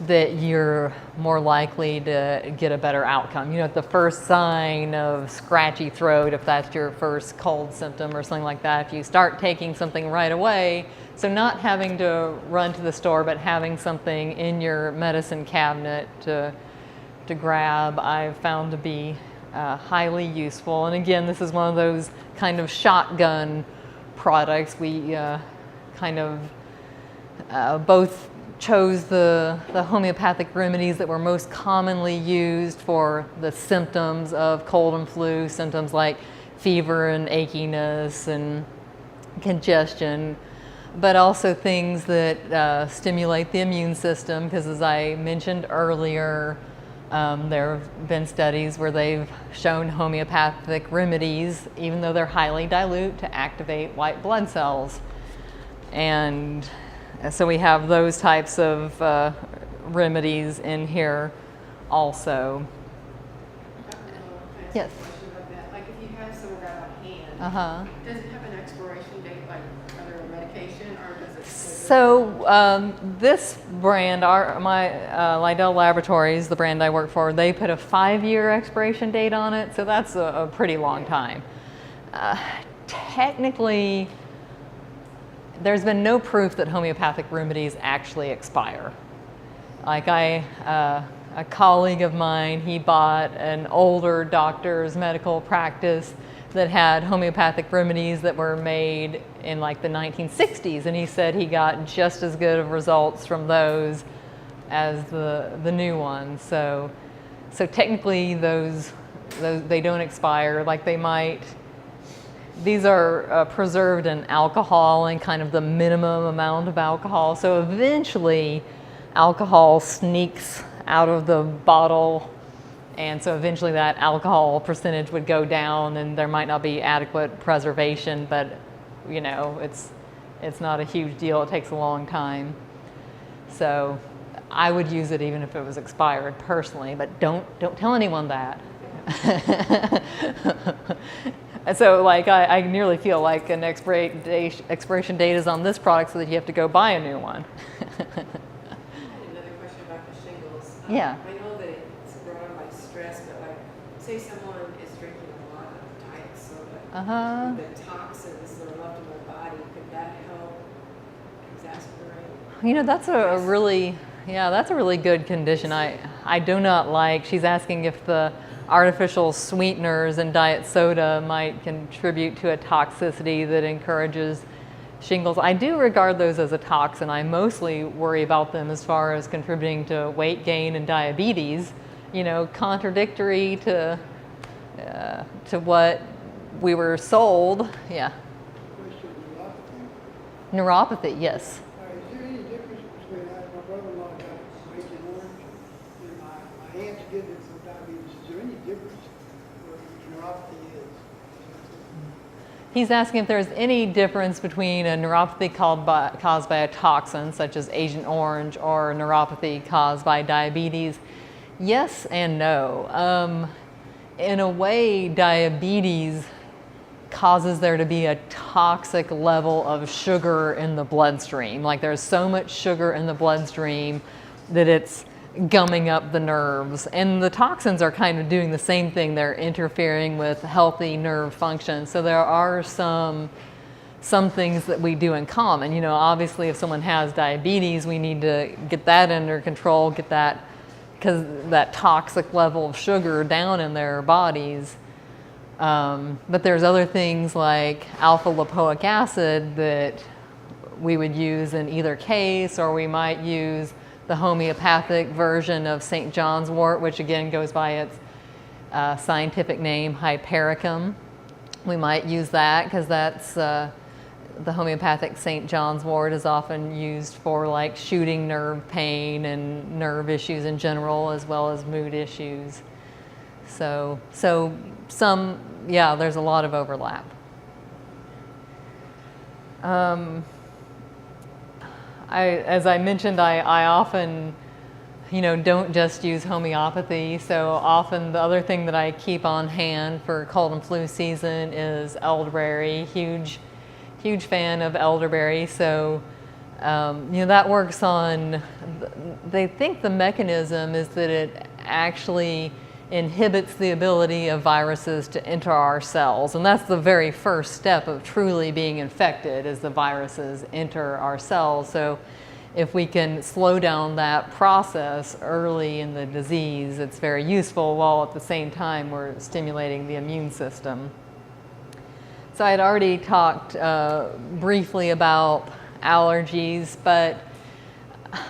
that you're more likely to get a better outcome. You know, at the first sign of scratchy throat, if that's your first cold symptom or something like that, if you start taking something right away, so not having to run to the store, but having something in your medicine cabinet to grab, I've found to be highly useful. And again, this is one of those kind of shotgun products. We kind of both chose the homeopathic remedies that were most commonly used for the symptoms of cold and flu, symptoms like fever and achiness and congestion, but also things that stimulate the immune system, because as I mentioned earlier, there have been studies where they've shown homeopathic remedies, even though they're highly dilute, to activate white blood cells. And so we have those types of remedies in here also. Yes. Question about that. Like if you have some of that on hand, does it have an expiration date, like other medication, or does it? So this brand, my Lidell Laboratories, the brand I work for, they put a 5-year expiration date on it, so that's a pretty long time. Technically, there's been no proof that homeopathic remedies actually expire. Like a colleague of mine, he bought an older doctor's medical practice that had homeopathic remedies that were made in like the 1960s, and he said he got just as good of results from those as the new ones. So technically those they don't expire. Like they might. These are preserved in alcohol and kind of the minimum amount of alcohol. So eventually alcohol sneaks out of the bottle, and so eventually that alcohol percentage would go down and there might not be adequate preservation, but you know, it's not a huge deal. It takes a long time. So I would use it even if it was expired personally, but don't tell anyone that. So like I nearly feel like an expiration date is on this product so that you have to go buy a new one. I had another question about the shingles. Yeah. I know that it's brought on by stress, but like, say someone is drinking a lot of diet soda, the toxins that are left in their body, could that help exacerbate? You know, that's a really good condition. I do not like. She's asking if the artificial sweeteners in diet soda might contribute to a toxicity that encourages shingles. I do regard those as a toxin. I mostly worry about them as far as contributing to weight gain and diabetes, you know, contradictory to what we were sold. Yeah. Question, neuropathy. Neuropathy, yes. Is there any difference between that? My brother-in-law got Agent Orange, and my aunt's getting it from diabetes. Is there any difference where neuropathy is? He's asking if there's any difference between a neuropathy caused by a toxin, such as Agent Orange, or neuropathy caused by diabetes. Yes and no. In a way, diabetes causes there to be a toxic level of sugar in the bloodstream. Like there's so much sugar in the bloodstream that it's gumming up the nerves. And the toxins are kind of doing the same thing. They're interfering with healthy nerve function. So there are some things that we do in common. You know, obviously if someone has diabetes, we need to get that under control, get that, because that toxic level of sugar down in their bodies. But there's other things like alpha lipoic acid that we would use in either case, or we might use the homeopathic version of St. John's wort, which again goes by its scientific name, Hypericum. We might use that because that's the homeopathic St. John's wort is often used for like shooting nerve pain and nerve issues in general, as well as mood issues. So some, yeah, there's a lot of overlap. As I mentioned, I often, you know, don't just use homeopathy. So often the other thing that I keep on hand for cold and flu season is elderberry. Huge fan of elderberry. So, you know, that works on, they think the mechanism is that it actually inhibits the ability of viruses to enter our cells. And that's the very first step of truly being infected, is the viruses enter our cells. So if we can slow down that process early in the disease, it's very useful, while at the same time we're stimulating the immune system. So I had already talked briefly about allergies, but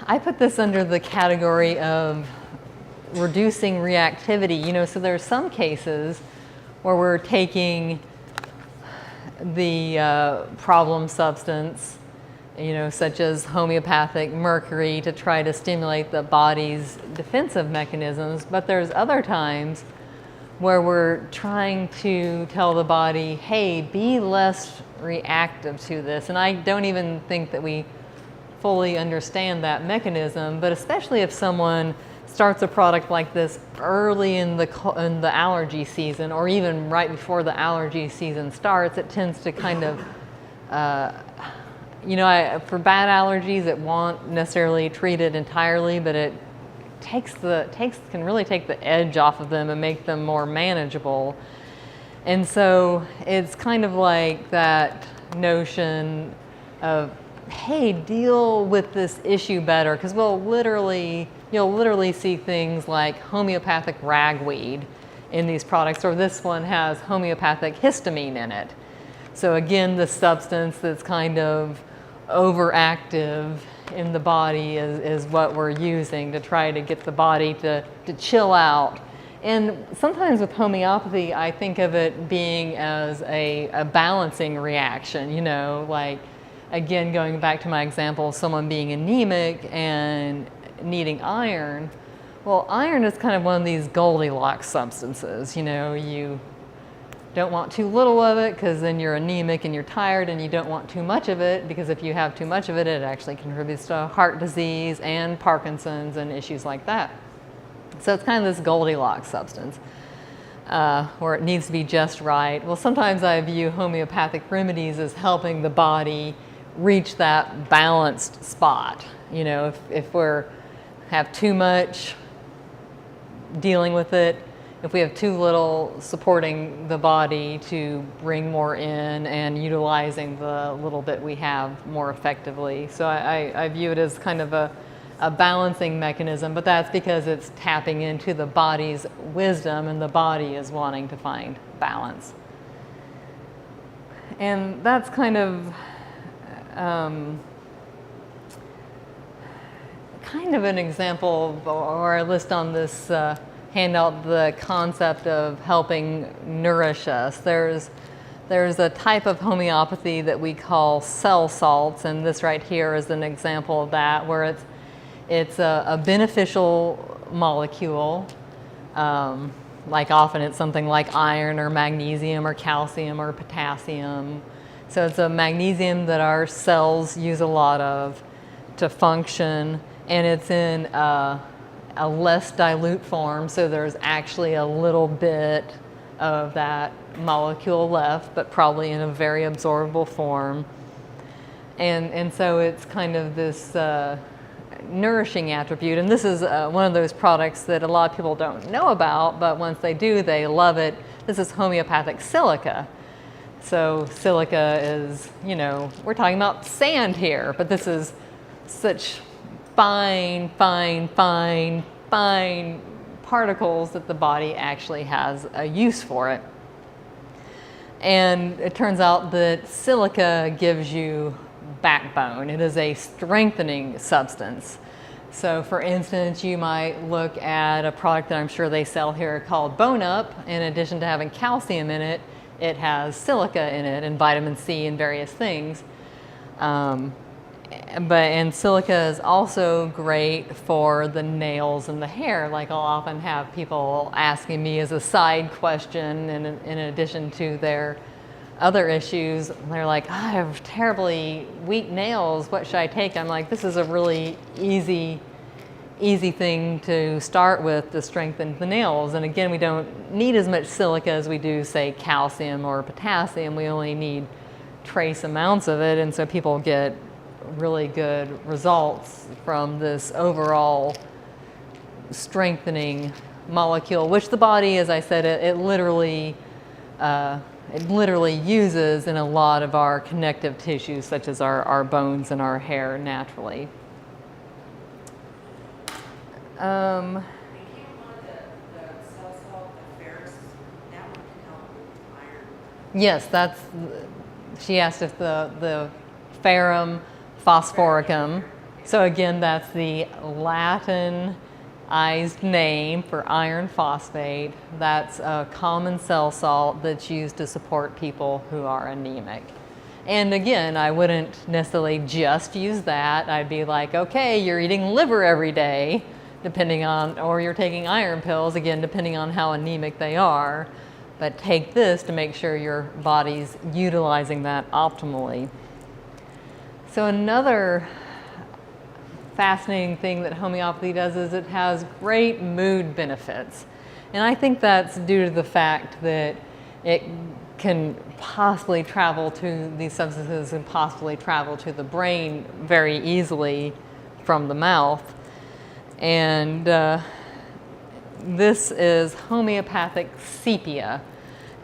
I put this under the category of reducing reactivity. You know, so there are some cases where we're taking the problem substance, you know, such as homeopathic mercury, to try to stimulate the body's defensive mechanisms. But there's other times where we're trying to tell the body, hey, be less reactive to this. And I don't even think that we fully understand that mechanism, but especially if someone starts a product like this early in the allergy season, or even right before the allergy season starts, it tends to kind of, you know, for bad allergies, it won't necessarily treat it entirely, but it can really take the edge off of them and make them more manageable. And so it's kind of like that notion hey, deal with this issue better, because you'll literally see things like homeopathic ragweed in these products, or this one has homeopathic histamine in it. So again, the substance that's kind of overactive in the body is what we're using to try to get the body to chill out. And sometimes with homeopathy, I think of it being as a balancing reaction, you know, like, again, going back to my example of someone being anemic and needing iron. Well, iron is kind of one of these Goldilocks substances, you know, you don't want too little of it because then you're anemic and you're tired, and you don't want too much of it because if you have too much of it, it actually contributes to heart disease and Parkinson's and issues like that. So it's kind of this Goldilocks substance where it needs to be just right. Well, sometimes I view homeopathic remedies as helping the body reach that balanced spot. You know, if we're have too much dealing with it, if we have too little supporting the body to bring more in and utilizing the little bit we have more effectively. So I view it as kind of a balancing mechanism, but that's because it's tapping into the body's wisdom, and the body is wanting to find balance. And that's kind of an example, or I list on this handout the concept of helping nourish us. There's a type of homeopathy that we call cell salts, and this right here is an example of that, where it's a beneficial molecule. Like often it's something like iron or magnesium or calcium or potassium. So it's a magnesium that our cells use a lot of to function, and it's in a less dilute form, so there's actually a little bit of that molecule left, but probably in a very absorbable form. And so it's kind of this nourishing attribute, and this is one of those products that a lot of people don't know about, but once they do, they love it. This is homeopathic silica. So silica is, you know, we're talking about sand here, but this is such fine particles that the body actually has a use for it. And it turns out that silica gives you backbone. It is a strengthening substance. So for instance, you might look at a product that I'm sure they sell here called Bone Up. In addition to having calcium in it, it has silica in it and vitamin C and various things. And silica is also great for the nails and the hair. Like I'll often have people asking me as a side question, in addition to their other issues, they're like, I have terribly weak nails, what should I take? I'm like, this is a really easy thing to start with to strengthen the nails. And again, we don't need as much silica as we do, say, calcium or potassium. We only need trace amounts of it, and so people get really good results from this overall strengthening molecule, which the body, as I said, it literally uses in a lot of our connective tissues, such as our bones and our hair naturally. I can't want the cell salt, the ferrous, that one can help with iron. Yes, she asked if the ferrum phosphoricum. So again, that's the Latinized name for iron phosphate. That's a common cell salt that's used to support people who are anemic. And again, I wouldn't necessarily just use that. I'd be like, okay, you're eating liver every day, or you're taking iron pills, again, depending on how anemic they are. But take this to make sure your body's utilizing that optimally. So another fascinating thing that homeopathy does is it has great mood benefits. And I think that's due to the fact that it can possibly travel to these substances and possibly travel to the brain very easily from the mouth. And this is homeopathic sepia.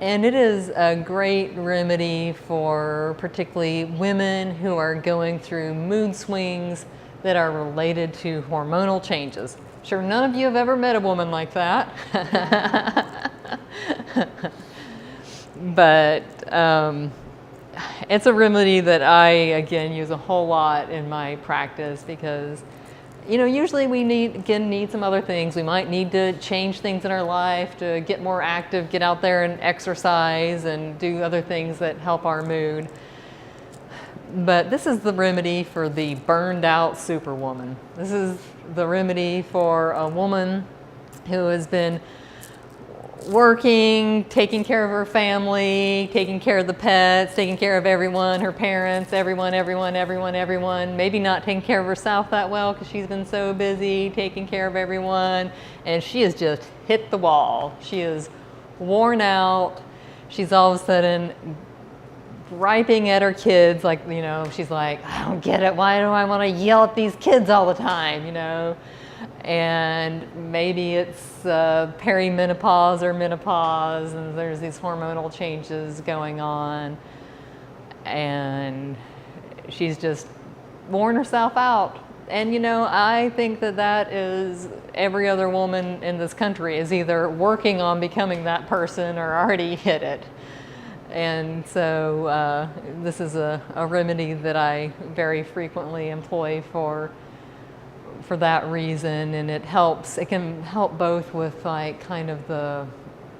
And it is a great remedy for particularly women who are going through mood swings that are related to hormonal changes. Sure, none of you have ever met a woman like that. But it's a remedy that I, again, use a whole lot in my practice because, you know, usually we need some other things. We might need to change things in our life to get more active, get out there and exercise and do other things that help our mood. But this is the remedy for the burned out superwoman. This is the remedy for a woman who has been working, taking care of her family, taking care of the pets, taking care of everyone, her parents, everyone, maybe not taking care of herself that well because she's been so busy taking care of everyone, and she has just hit the wall. She is worn out. She's all of a sudden griping at her kids, like, you know, she's like, I don't get it, why do I want to yell at these kids all the time, you know? And maybe it's perimenopause or menopause, and there's these hormonal changes going on, and she's just worn herself out. And you know, I think that that is every other woman in this country is either working on becoming that person or already hit it. And so this is a remedy that I very frequently employ for that reason, and it can help both with like kind of the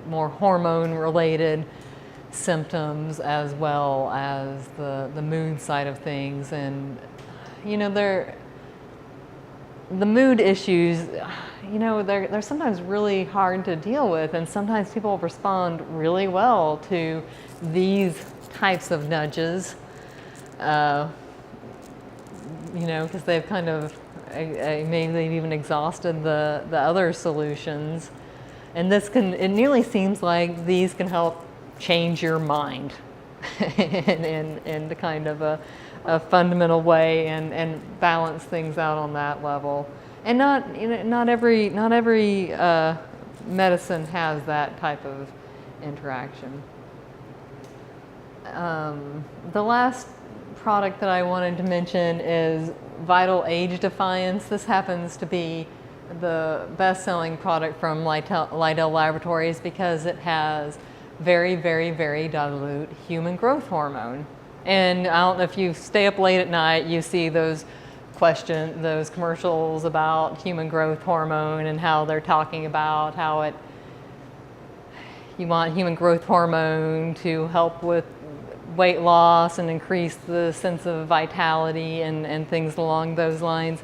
more hormone related symptoms as well as the mood side of things. And you know, the mood issues, you know, they're sometimes really hard to deal with, and sometimes people respond really well to these types of nudges, you know, because they've kind of maybe they've even exhausted the other solutions. And it nearly seems like these can help change your mind in kind of a fundamental way and balance things out on that level. And not every medicine has that type of interaction. The last product that I wanted to mention is Vital Age Defiance. This happens to be the best-selling product from Lidell Laboratories because it has very, very, very dilute human growth hormone. And I don't know if you stay up late at night, you see those commercials about human growth hormone and how they're talking about how you want human growth hormone to help with weight loss and increase the sense of vitality and things along those lines.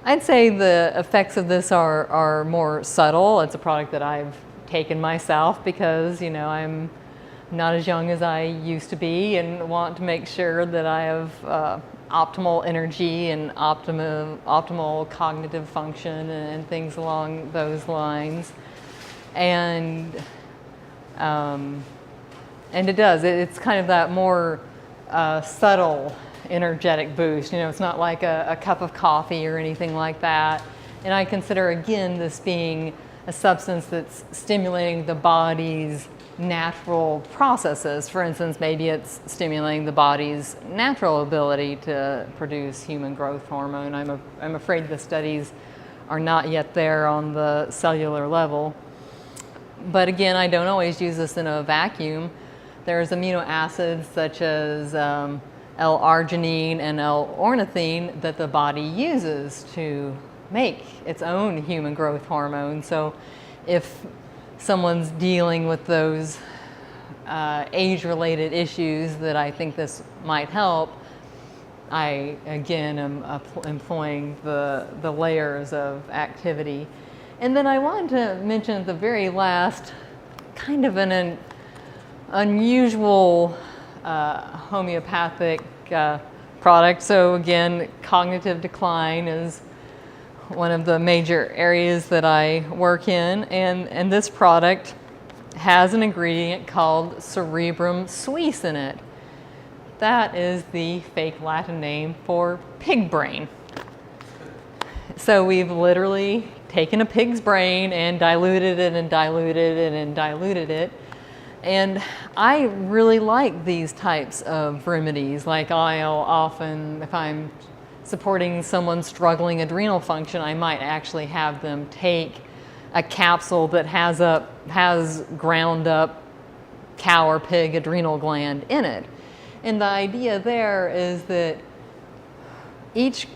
I'd say the effects of this are more subtle. It's a product that I've taken myself because, you know, I'm not as young as I used to be and want to make sure that I have optimal energy and optimal cognitive function and things along those lines. And it does. It's kind of that more subtle energetic boost. You know, it's not like a cup of coffee or anything like that. And I consider, again, this being a substance that's stimulating the body's natural processes. For instance, maybe it's stimulating the body's natural ability to produce human growth hormone. I'm afraid the studies are not yet there on the cellular level. But again, I don't always use this in a vacuum. There's amino acids such as L-arginine and L-ornithine that the body uses to make its own human growth hormone. So if someone's dealing with those age-related issues that I think this might help, I again am employing the layers of activity. And then I wanted to mention at the very last kind of an unusual homeopathic product. So again, cognitive decline is one of the major areas that I work in, and this product has an ingredient called cerebrum suis in it. That is the fake Latin name for pig brain. So we've literally taken a pig's brain and diluted it and diluted it and diluted it. And I really like these types of remedies. Like I'll often, if I'm supporting someone struggling adrenal function, I might actually have them take a capsule that has ground up cow or pig adrenal gland in it. And the idea there is that each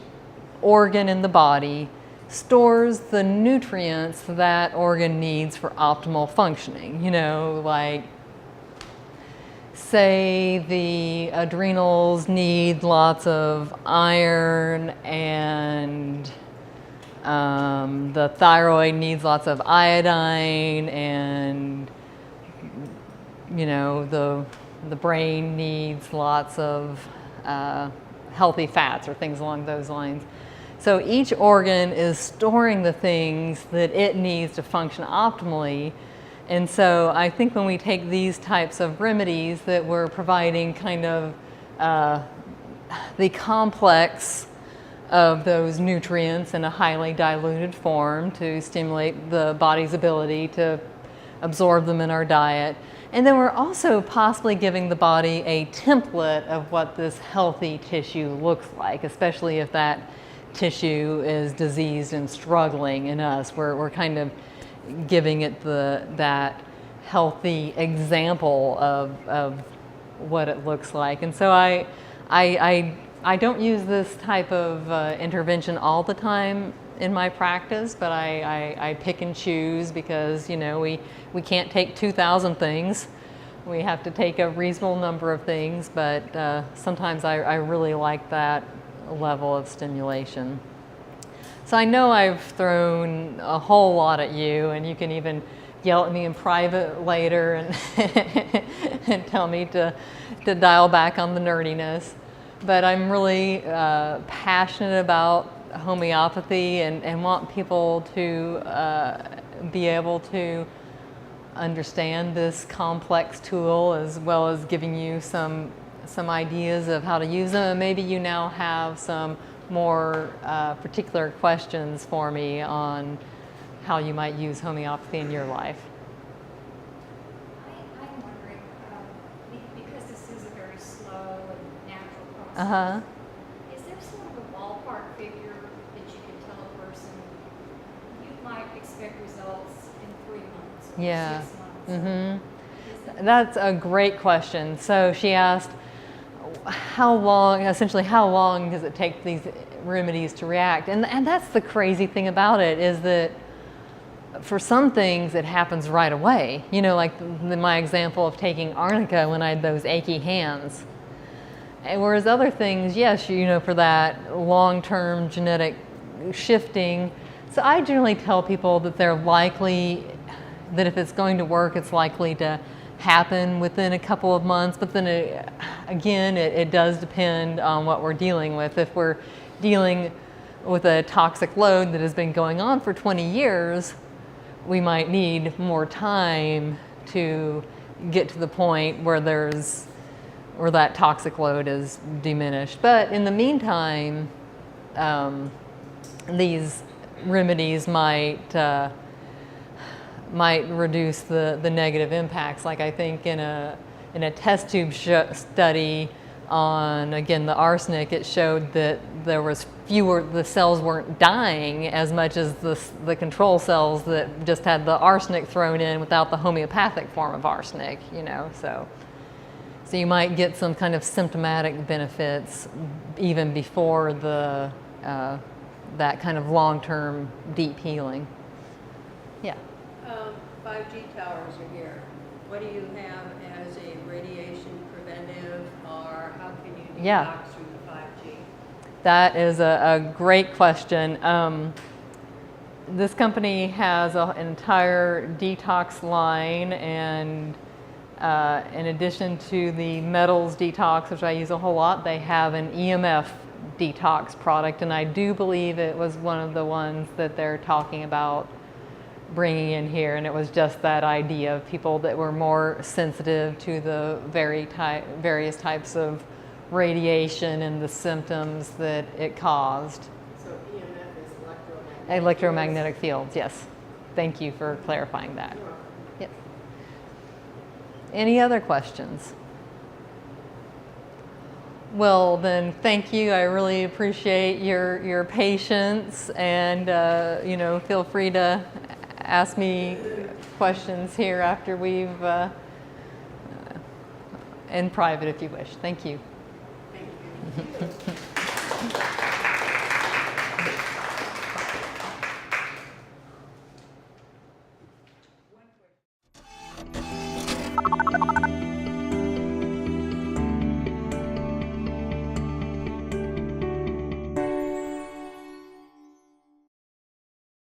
organ in the body stores the nutrients that organ needs for optimal functioning. You know, like say the adrenals need lots of iron and the thyroid needs lots of iodine, and you know, the brain needs lots of healthy fats or things along those lines. So each organ is storing the things that it needs to function optimally. And so I think when we take these types of remedies, that we're providing kind of the complex of those nutrients in a highly diluted form to stimulate the body's ability to absorb them in our diet. And then we're also possibly giving the body a template of what this healthy tissue looks like, especially if that tissue is diseased and struggling in us. We're kind of giving it that healthy example of what it looks like. And so I don't use this type of intervention all the time in my practice, but I pick and choose because, you know, we can't take 2,000 things. We have to take a reasonable number of things, but sometimes I really like that level of stimulation. So I know I've thrown a whole lot at you, and you can even yell at me in private later and, and tell me to dial back on the nerdiness. But I'm really passionate about homeopathy and want people to be able to understand this complex tool, as well as giving you some ideas of how to use them. And maybe you now have some more particular questions for me on how you might use homeopathy in your life. I'm wondering, because this is a very slow and natural process, Uh-huh. is there sort of a ballpark figure that you can tell a person you might expect results in 3 months or Yeah. 6 months? Mm-hmm. That's a great question. So she asked, how long does it take these remedies to react? And that's the crazy thing about it, is that for some things it happens right away. You know, like my example of taking Arnica when I had those achy hands. And whereas other things, yes, you know, for that long-term genetic shifting. So I generally tell people that they're likely, that if it's going to work, it's likely to happen within a couple of months. But then again, it does depend on what we're dealing with. If we're dealing with a toxic load that has been going on for 20 years, we might need more time to get to the point where that toxic load is diminished. But in the meantime, these remedies might reduce the negative impacts. Like I think in a test tube study on, again, the arsenic, it showed that there was the cells weren't dying as much as the control cells that just had the arsenic thrown in without the homeopathic form of arsenic, you know. So you might get some kind of symptomatic benefits even before that kind of long-term deep healing. Yeah. 5G towers are here. What do you have as a radiation preventive, or how can you detox through the 5G? That is a great question. This company has an entire detox line, and in addition to the metals detox, which I use a whole lot, they have an EMF detox product, and I do believe it was one of the ones that they're talking about bringing in here, and it was just that idea of people that were more sensitive to the various types of radiation and the symptoms that it caused. So EMF is Electromagnetic fields, yes. Thank you for clarifying that. Yep. Any other questions? Well, then, thank you. I really appreciate your patience, and you know, feel free to ask me questions here after we've in private if you wish. Thank you. Thank you.